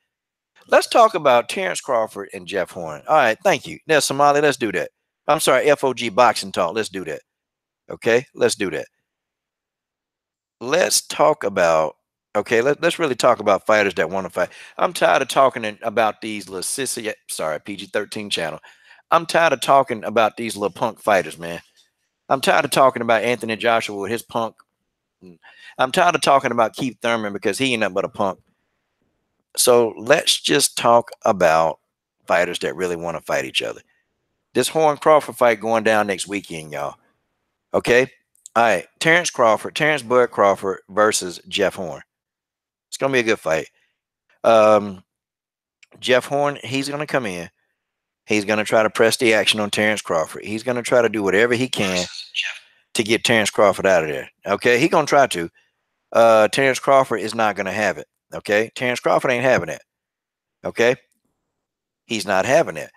Let's talk about Terrence Crawford and Jeff Hornet. All right, thank you. Now, Somali, let's do that. I'm sorry, FOG Boxing Talk. Let's do that. Okay, let's do that. Let's talk about, okay, let's really talk about fighters that want to fight. I'm tired of talking about these little sissy, sorry, PG-13 channel. I'm tired of talking about these little punk fighters, man. I'm tired of talking about Anthony Joshua with his punk. I'm tired of talking about Keith Thurman because he ain't nothing but a punk. So let's just talk about fighters that really want to fight each other. This Horn Crawford fight going down next weekend, y'all. Okay? All right. Terrence Bud Crawford versus Jeff Horn. It's going to be a good fight. Jeff Horn, he's going to come in. He's going to try to press the action on Terrence Crawford. He's going to try to do whatever he can to get Terrence Crawford out of there. Okay? He's going to try to. Terrence Crawford is not going to have it. Okay? Terrence Crawford ain't having it. Okay? He's not having it.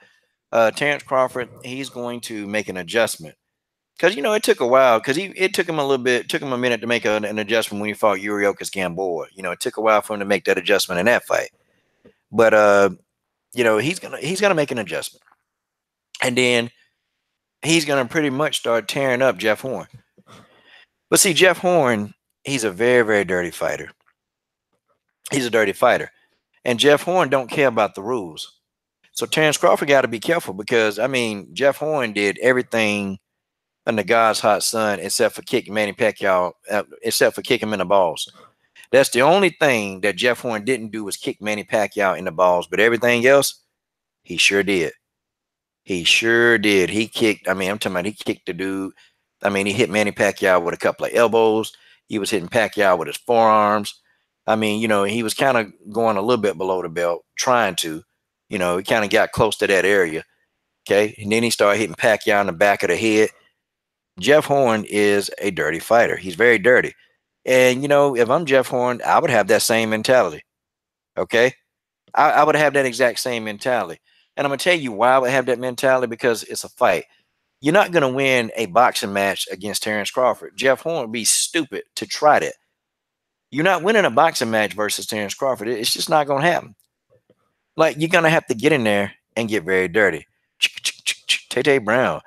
Terrence Crawford, he's going to make an adjustment. Because, it took a while. Because it took him a minute to make an adjustment when he fought Yuriokas Gamboa. It took a while for him to make that adjustment in that fight. But, he's gonna make an adjustment. And then he's going to pretty much start tearing up Jeff Horn. But see, Jeff Horn, he's a very, very dirty fighter. He's a dirty fighter. And Jeff Horn don't care about the rules. So Terrence Crawford got to be careful because, Jeff Horn did everything under God's hot sun except for kick Manny Pacquiao, except for kick him in the balls. That's the only thing that Jeff Horn didn't do was kick Manny Pacquiao in the balls. But everything else, he sure did. He sure did. He kicked, I'm talking about he kicked the dude. He hit Manny Pacquiao with a couple of elbows. He was hitting Pacquiao with his forearms. He was kind of going a little bit below the belt, trying to. He kind of got close to that area. Okay. And then he started hitting Pacquiao in the back of the head. Jeff Horn is a dirty fighter. He's very dirty. And, if I'm Jeff Horn, I would have that same mentality. Okay. I would have that exact same mentality. And I'm going to tell you why I would have that mentality, because it's a fight. You're not going to win a boxing match against Terrence Crawford. Jeff Horn would be stupid to try that. You're not winning a boxing match versus Terrence Crawford. It's just not going to happen. Like, you're going to have to get in there and get very dirty. Tay Brown.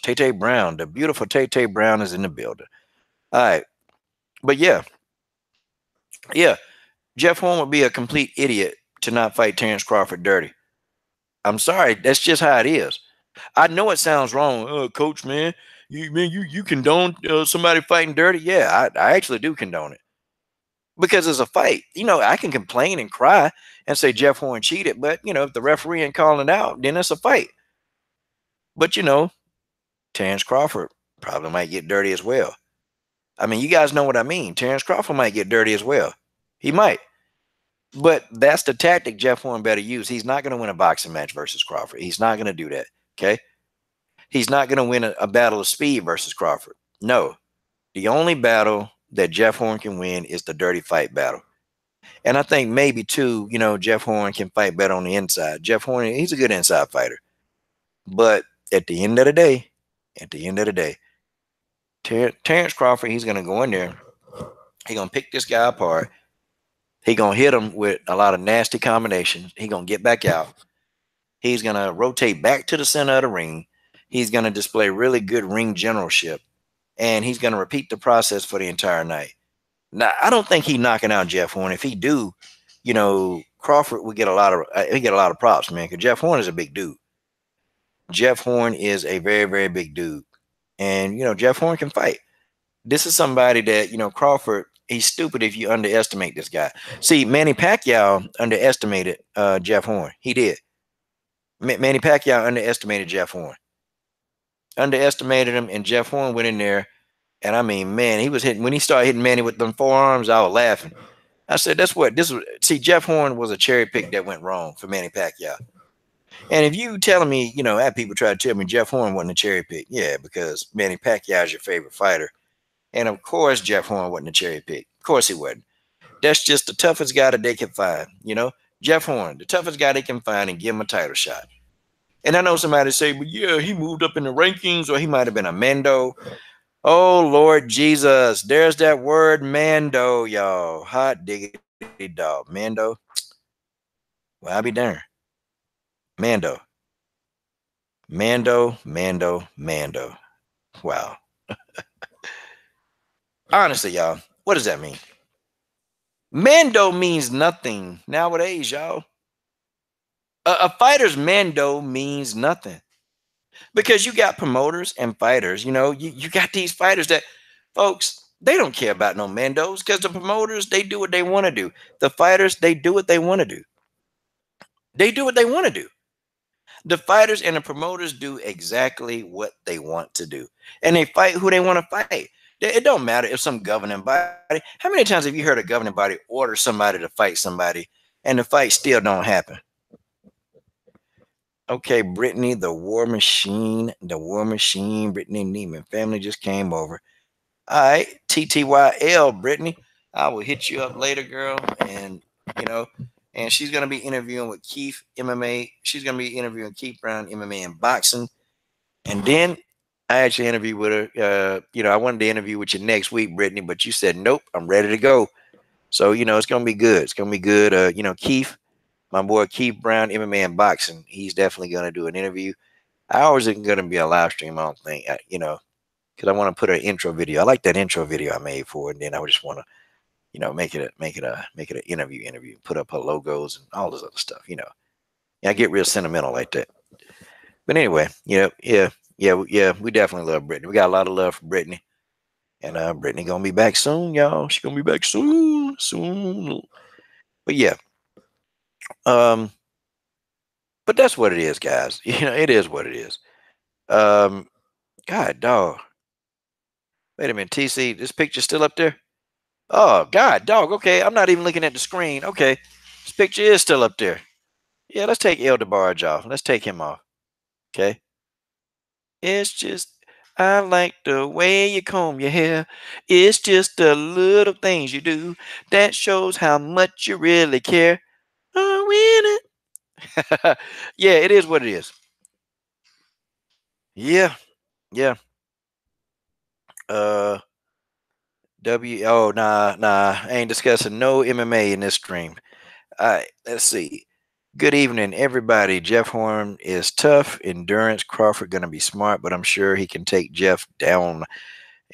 Tay Brown. The beautiful Tay Brown is in the building. All right. But yeah. Jeff Horn would be a complete idiot to not fight Terrence Crawford dirty. I'm sorry. That's just how it is. I know it sounds wrong. Coach, man, you condone somebody fighting dirty? Yeah, I actually do condone it. Because it's a fight. I can complain and cry and say Jeff Horn cheated, but, if the referee ain't calling it out, then it's a fight. But, Terrence Crawford probably might get dirty as well. You guys know what I mean. Terrence Crawford might get dirty as well. He might. But that's the tactic Jeff Horn better use. He's not going to win a boxing match versus Crawford. He's not going to do that, okay? He's not going to win a battle of speed versus Crawford. No. The only battle that Jeff Horn can win is the dirty fight battle. And I think maybe, too, Jeff Horn can fight better on the inside. Jeff Horn, he's a good inside fighter. But at the end of the day, Terrence Crawford, he's going to go in there. He's going to pick this guy apart. He's going to hit him with a lot of nasty combinations. He's going to get back out. He's going to rotate back to the center of the ring. He's going to display really good ring generalship. And he's going to repeat the process for the entire night. Now, I don't think he's knocking out Jeff Horn. If he do, Crawford would get a lot of props, man, because Jeff Horn is a big dude. Jeff Horn is a very, very big dude. And, Jeff Horn can fight. This is somebody that, Crawford, he's stupid if you underestimate this guy. See, Manny Pacquiao underestimated Jeff Horn. He did. Manny Pacquiao underestimated Jeff Horn. Underestimated him, and Jeff Horn went in there. And I mean, man, he was hitting when he started hitting Manny with them forearms. I was laughing. I said, "That's what this was." See, Jeff Horn was a cherry pick that went wrong for Manny Pacquiao. And if you telling me, I had people try to tell me Jeff Horn wasn't a cherry pick, yeah, because Manny Pacquiao is your favorite fighter, and of course Jeff Horn wasn't a cherry pick. Of course he wasn't. That's just the toughest guy that they can find. Jeff Horn, the toughest guy they can find, and give him a title shot. And I know somebody say, "But yeah, he moved up in the rankings, or he might have been a Mando." Oh Lord Jesus, there's that word Mando, y'all. Hot diggity dog, Mando. Well, I'll be darned. Mando, Mando, Mando, Mando. Wow. Honestly, y'all, what does that mean? Mando means nothing nowadays, y'all. A fighter's Mando means nothing because you got promoters and fighters. You got these fighters that, folks, they don't care about no Mandos because the promoters, they do what they want to do. The fighters, they do what they want to do. They do what they want to do. The fighters and the promoters do exactly what they want to do, and they fight who they want to fight. It don't matter if some governing body. How many times have you heard a governing body order somebody to fight somebody, and the fight still don't happen? Okay, Brittany, the War Machine, Brittany Neiman family just came over. All right, TTYL, Brittany. I will hit you up later, girl, and you know. And she's gonna be interviewing with Keith MMA. She's gonna be interviewing Keith Brown MMA and boxing. And then I actually interviewed with her. I wanted to interview with you next week, Brittany, but you said nope. I'm ready to go. So it's gonna be good. It's gonna be good. Keith, my boy Keith Brown, MMA and boxing. He's definitely gonna do an interview. Ours isn't gonna be a live stream. I don't think. Because I want to put an intro video. I like that intro video I made for it, and then I just want to make it an interview, put up her logos and all this other stuff. I get real sentimental like that. But anyway, yeah, we definitely love Brittany. We got a lot of love for Brittany, and Brittany gonna be back soon, y'all. She's gonna be back soon. But yeah, but that's what it is, guys. It is what it is. God, dog. Wait a minute, TC. This picture's still up there. Oh, God, dog. Okay, I'm not even looking at the screen. Okay, this picture is still up there. Yeah, let's take El DeBarge off. Let's take him off. Okay. It's just, I like the way you comb your hair. It's just the little things you do that shows how much you really care. Oh, winning. Yeah, it is what it is. Yeah, yeah. Uh, oh, nah, I ain't discussing no MMA in this stream. All right, let's see. Good evening, everybody. Jeff Horn is tough. Endurance. Crawford going to be smart, but I'm sure he can take Jeff down.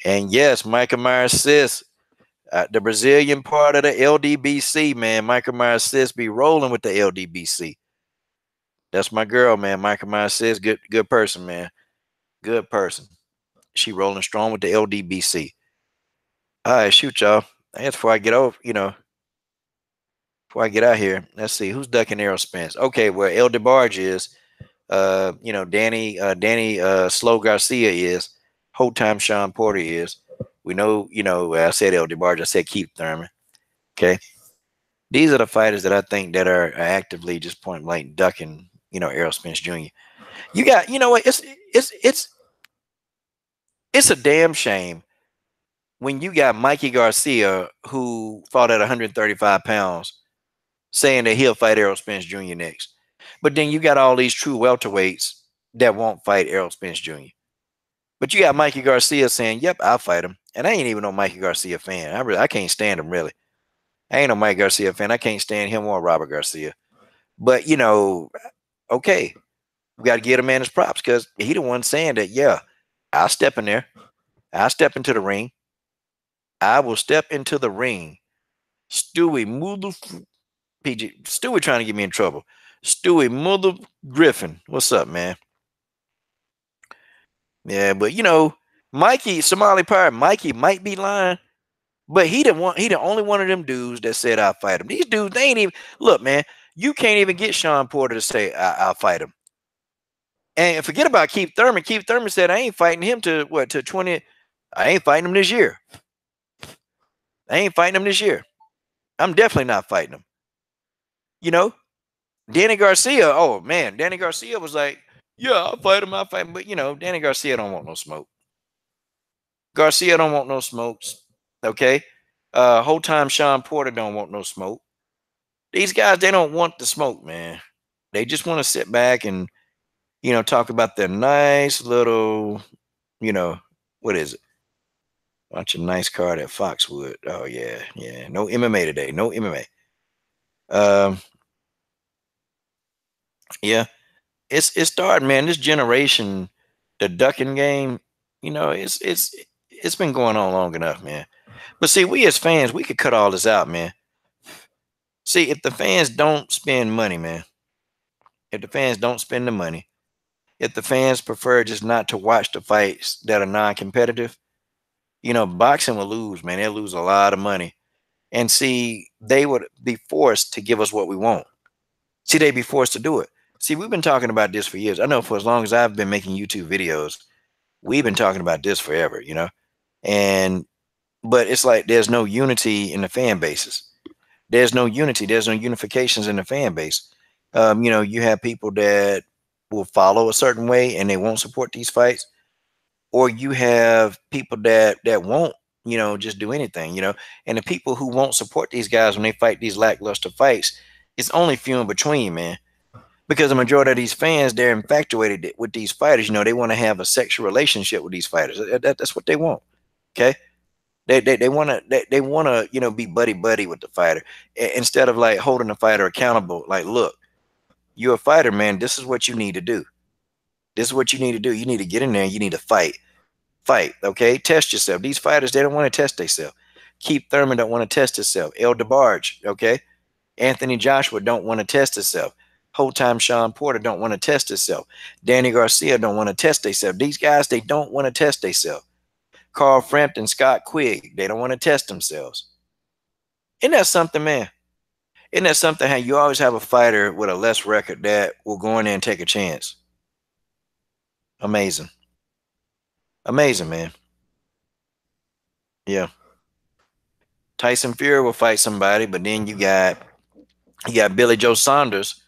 And yes, Michael Myers sis, the Brazilian part of the LDBC, man. Michael Myers sis be rolling with the LDBC. That's my girl, man. Michael Myers sis, good person, man. Good person. She rolling strong with the LDBC. All right, shoot, y'all. I guess before I get over, before I get out here, let's see who's ducking Errol Spence. Okay, where El DeBarge is, Danny Slow Garcia is, whole time Sean Porter is. We know, I said El DeBarge, I said Keith Thurman. Okay. These are the fighters that I think that are actively just point blank ducking, Errol Spence Jr. You got, what, it's a damn shame when you got Mikey Garcia, who fought at 135 pounds, saying that he'll fight Errol Spence Jr. next. But then you got all these true welterweights that won't fight Errol Spence Jr. But you got Mikey Garcia saying, yep, I'll fight him. And I ain't even no Mikey Garcia fan. I can't stand him, really. I ain't no Mike Garcia fan. I can't stand him or Robert Garcia. But, okay. We got to give the man his props because he the one saying that, yeah, I'll step in there. I'll step into the ring. I will step into the ring. Stewie Mother PG. Stewie trying to get me in trouble. Stewie Mother Griffin. What's up, man? Yeah, but Mikey, Somali Pirate, Mikey might be lying, but he the only one of them dudes that said I'll fight him. These dudes, they ain't even look, man. You can't even get Sean Porter to say I'll fight him. And forget about Keith Thurman. Keith Thurman said, I ain't fighting him to what, to 20. I ain't fighting him this year. I ain't fighting him this year. I'm definitely not fighting him. You know, Danny Garcia. Oh man, Danny Garcia was like, yeah, I'll fight him. I'll fight him. But Danny Garcia don't want no smoke. Garcia don't want no smokes. Okay. Whole time Sean Porter don't want no smoke. These guys, they don't want the smoke, man. They just want to sit back and, talk about their nice little, what is it? Watch a nice card at Foxwood. Oh yeah, yeah. No MMA today. No MMA. Yeah. It's starting, man. This generation, the ducking game, it's been going on long enough, man. But see, we as fans, we could cut all this out, man. See, if the fans don't spend money, man, if the fans don't spend the money, if the fans prefer just not to watch the fights that are non-competitive, boxing will lose, man. They'll lose a lot of money. And see, they would be forced to give us what we want. See, they'd be forced to do it. See, we've been talking about this for years. I know for as long as I've been making YouTube videos, we've been talking about this forever, And but it's like there's no unity in the fan bases. There's no unity. There's no unifications in the fan base. You have people that will follow a certain way and they won't support these fights, or you have people that won't, just do anything, And the people who won't support these guys when they fight these lackluster fights, it's only few in between, man. Because the majority of these fans, they're infatuated with these fighters. They want to have a sexual relationship with these fighters. That's what they want. Okay. They want to be buddy buddy with the fighter, instead of like holding the fighter accountable. Like, look, you're a fighter, man. This is what you need to do. This is what you need to do. You need to get in there. You need to fight. Okay, test yourself. These fighters, they don't want to test themselves. Keith Thurman don't want to test himself. El DeBarge, okay. Anthony Joshua don't want to test himself. Whole time Sean Porter don't want to test himself. Danny Garcia don't want to test themselves. These guys, they don't want to test themselves. Carl Frampton, Scott Quigg, they don't want to test themselves. Isn't that something, man? Isn't that something how you always have a fighter with a less record that will go in there and take a chance? Amazing. Amazing, man. Yeah. Tyson Fury will fight somebody, but then you got Billy Joe Saunders,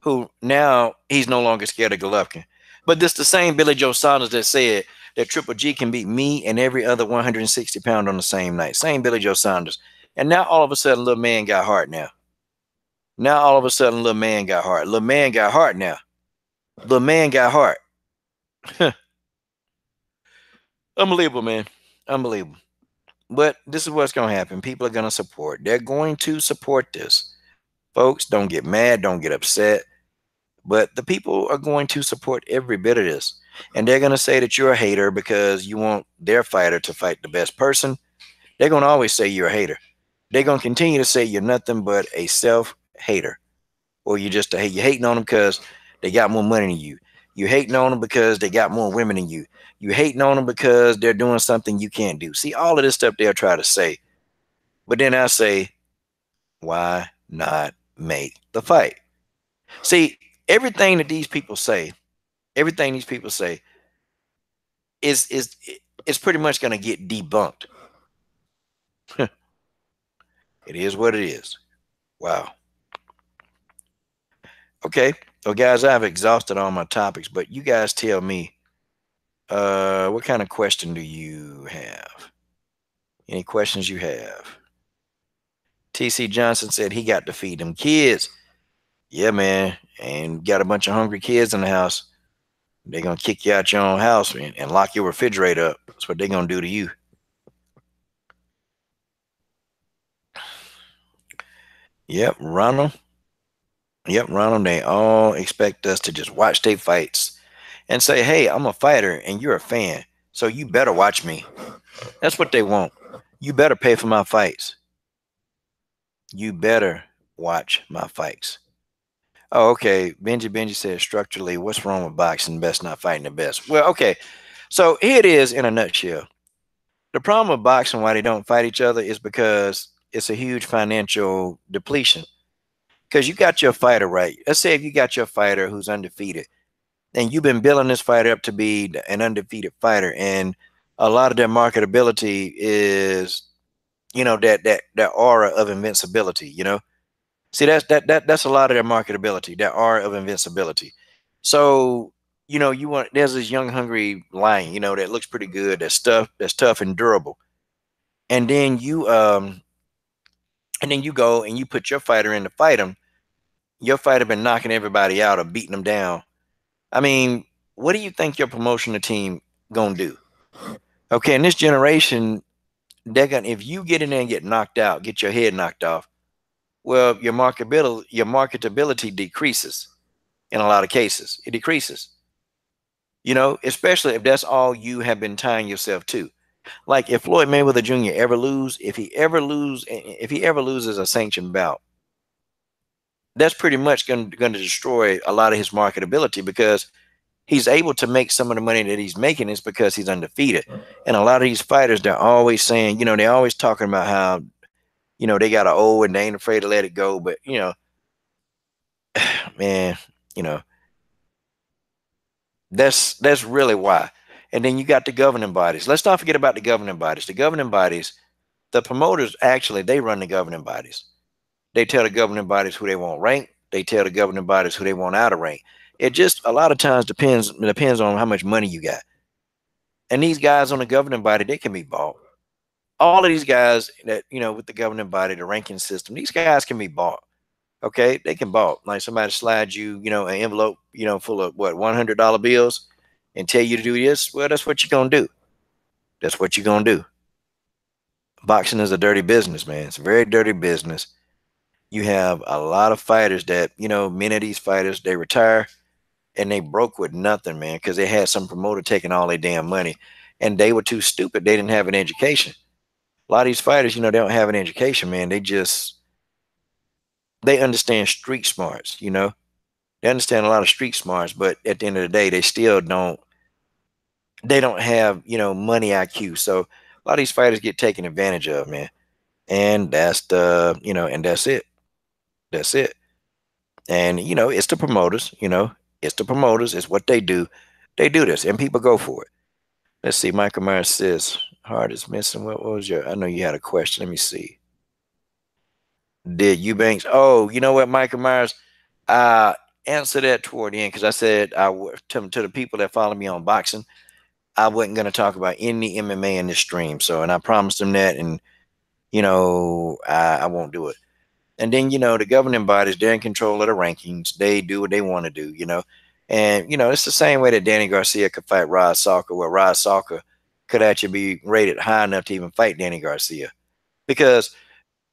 who now he's no longer scared of Golovkin. But this the same Billy Joe Saunders that said that Triple G can beat me and every other 160 pound on the same night. Same Billy Joe Saunders. And now all of a sudden, little man got heart now. Now all of a sudden, little man got heart. Little man got heart now. Little man got heart. Unbelievable, man. Unbelievable. But this is what's going to happen. People are going to support. They're going to support this. Folks, don't get mad. Don't get upset. But the people are going to support every bit of this. And they're going to say that you're a hater because you want their fighter to fight the best person. They're going to always say you're a hater. They're going to continue to say you're nothing but a self-hater. Or you're just a hate. You're hating on them because they got more money than you. You're hating on them because they got more women than you. You're hating on them because they're doing something you can't do. See, all of this stuff they'll try to say. But then I say, why not make the fight? See, everything that these people say, is pretty much going to get debunked. It is what it is. Wow. Okay. Well, guys, I've exhausted all my topics, but you guys tell me, what kind of question do you have? Any questions you have? TC Johnson said he got to feed them kids. Yeah, man. And got a bunch of hungry kids in the house. They're going to kick you out your own house and lock your refrigerator up. That's what they're going to do to you. Yep, Ronald. Yep, Ronald. They all expect us to just watch their fights and say, hey, I'm a fighter and you're a fan, so you better watch me. That's what they want. You better pay for my fights. You better watch my fights. Oh, okay. Benji says structurally, what's wrong with boxing? Best not fighting the best. Well, okay. So here it is in a nutshell. The problem with boxing, why they don't fight each other, is because it's a huge financial depletion. Because you got your fighter, right? Let's say if you got your fighter who's undefeated and you've been building this fighter up to be an undefeated fighter, and a lot of their marketability is, that aura of invincibility. See, that's a lot of their marketability, that aura of invincibility. So, there's this young hungry lion, that looks pretty good, that's tough and durable. And then you go and you put your fighter in to fight him. Your fighter been knocking everybody out or beating them down. I mean, what do you think your promotional team gonna do? Okay, in this generation, they're gonna, if you get in there and get knocked out, get your head knocked off, well, your marketability decreases in a lot of cases. It decreases, especially if that's all you have been tying yourself to. Like if Floyd Mayweather Jr. ever lose, if he ever loses a sanctioned bout, that's pretty much going to destroy a lot of his marketability, because he's able to make some of the money that he's making is because he's undefeated. And a lot of these fighters, they're always saying, they're always talking about how, they got an O and they ain't afraid to let it go. But, man, you know, that's really why. And then you got the governing bodies. Let's not forget about the governing bodies. The governing bodies, the promoters, actually, they run the governing bodies. They tell the governing bodies who they want ranked. They tell the governing bodies who they want out of rank. It just a lot of times depends on how much money you got. And these guys on the governing body, they can be bought. All of these guys that, with the governing body, the ranking system, these guys can be bought. Okay, they can bought. Like somebody slides you, an envelope, full of what, $100 bills, and tell you to do this. Well, that's what you're gonna do. That's what you're gonna do. Boxing is a dirty business, man. It's a very dirty business. You have a lot of fighters that, many of these fighters, they retire and they broke with nothing, man, because they had some promoter taking all their damn money, and they were too stupid. They didn't have an education. A lot of these fighters, they don't have an education, man. They understand street smarts, They understand a lot of street smarts, but at the end of the day, they still don't. They don't have, money IQ. So a lot of these fighters get taken advantage of, man. And and that's it. That's it. And it's the promoters. It's the promoters. It's what they do. They do this, and people go for it. Let's see. Michael Myers says, "Heart is missing." What was your? I know you had a question. Let me see. Did Eubanks? Oh, you know what, Michael Myers? Uh, Answer that toward the end, because I said to the people that follow me on boxing, I wasn't going to talk about any MMA in this stream. So, and I promised them that, and I won't do it. And then, the governing bodies, they're in control of the rankings. They do what they want to do, And, it's the same way that Danny Garcia could fight Rod Salka, where Rod Salka could actually be rated high enough to even fight Danny Garcia. Because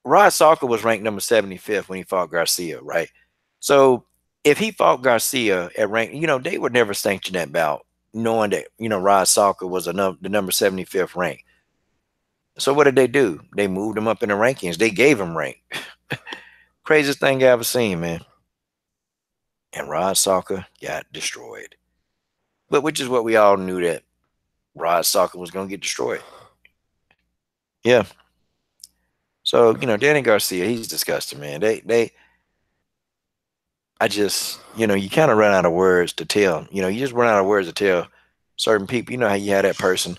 Rod Salka was ranked number 75th when he fought Garcia, right? So if he fought Garcia at rank, they would never sanction that bout, knowing that, Rod Salka was the number 75th rank. So what did they do? They moved him up in the rankings. They gave him rank. Craziest thing I ever seen, man. And Rod Salka got destroyed. But which is what we all knew, that Rod Salka was going to get destroyed. Yeah. So, Danny Garcia, he's disgusting, man. I just, you kind of run out of words to tell. You just run out of words to tell certain people. You know how you have that person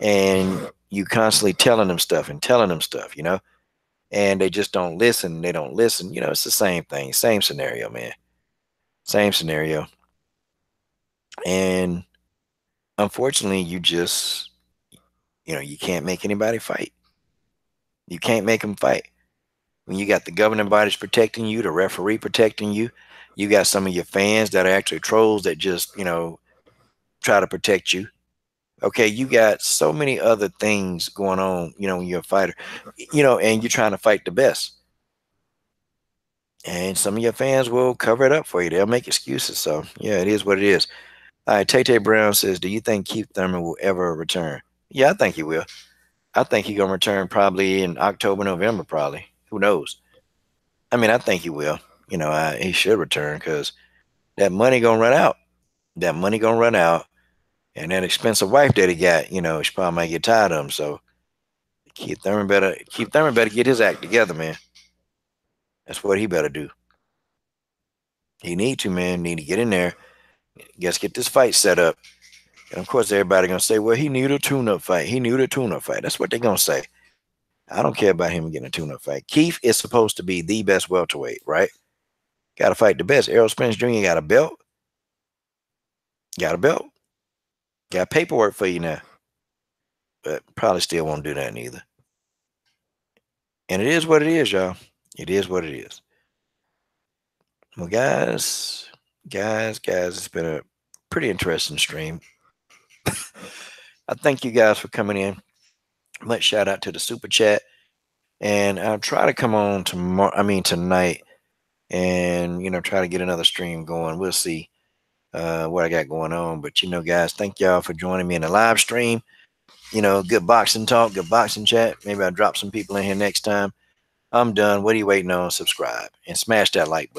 and you constantly telling them stuff, and they just don't listen. They don't listen. It's the same thing, same scenario, man. Same scenario. And unfortunately, you can't make anybody fight. You can't make them fight. When you got the governing bodies protecting you, the referee protecting you, you got some of your fans that are actually trolls that just, try to protect you. Okay, you got so many other things going on, when you're a fighter, and you're trying to fight the best. And some of your fans will cover it up for you. They'll make excuses. So, yeah, it is what it is. All right, Tay Brown says, do you think Keith Thurman will ever return? Yeah, I think he will. I think he's going to return probably in October, November, probably. Who knows? I mean, I think he will. He should return, because that money going to run out. That money going to run out. And that expensive wife that he got, she probably might get tired of him. So Keith Thurman better get his act together, man. That's what he better do. He need to, man. Need to get in there Let's get this fight set up. And of course, everybody gonna say, "Well, he needed a tune-up fight. He needed a tune-up fight." That's what they're gonna say. I don't care about him getting a tune-up fight. Keith is supposed to be the best welterweight, right? Got to fight the best. Errol Spence Jr. got a belt. Got a belt. Got paperwork for you now. But probably still won't do that neither. And it is what it is, y'all. It is what it is. Well, guys, it's been a pretty interesting stream. I thank you guys for coming in. Much shout out to the super chat. And I'll try to come on tonight and, try to get another stream going. We'll see what I got going on. But, guys, thank y'all for joining me in the live stream. Good boxing talk, good boxing chat. Maybe I'll drop some people in here next time. I'm done. What are you waiting on? Subscribe and smash that like button.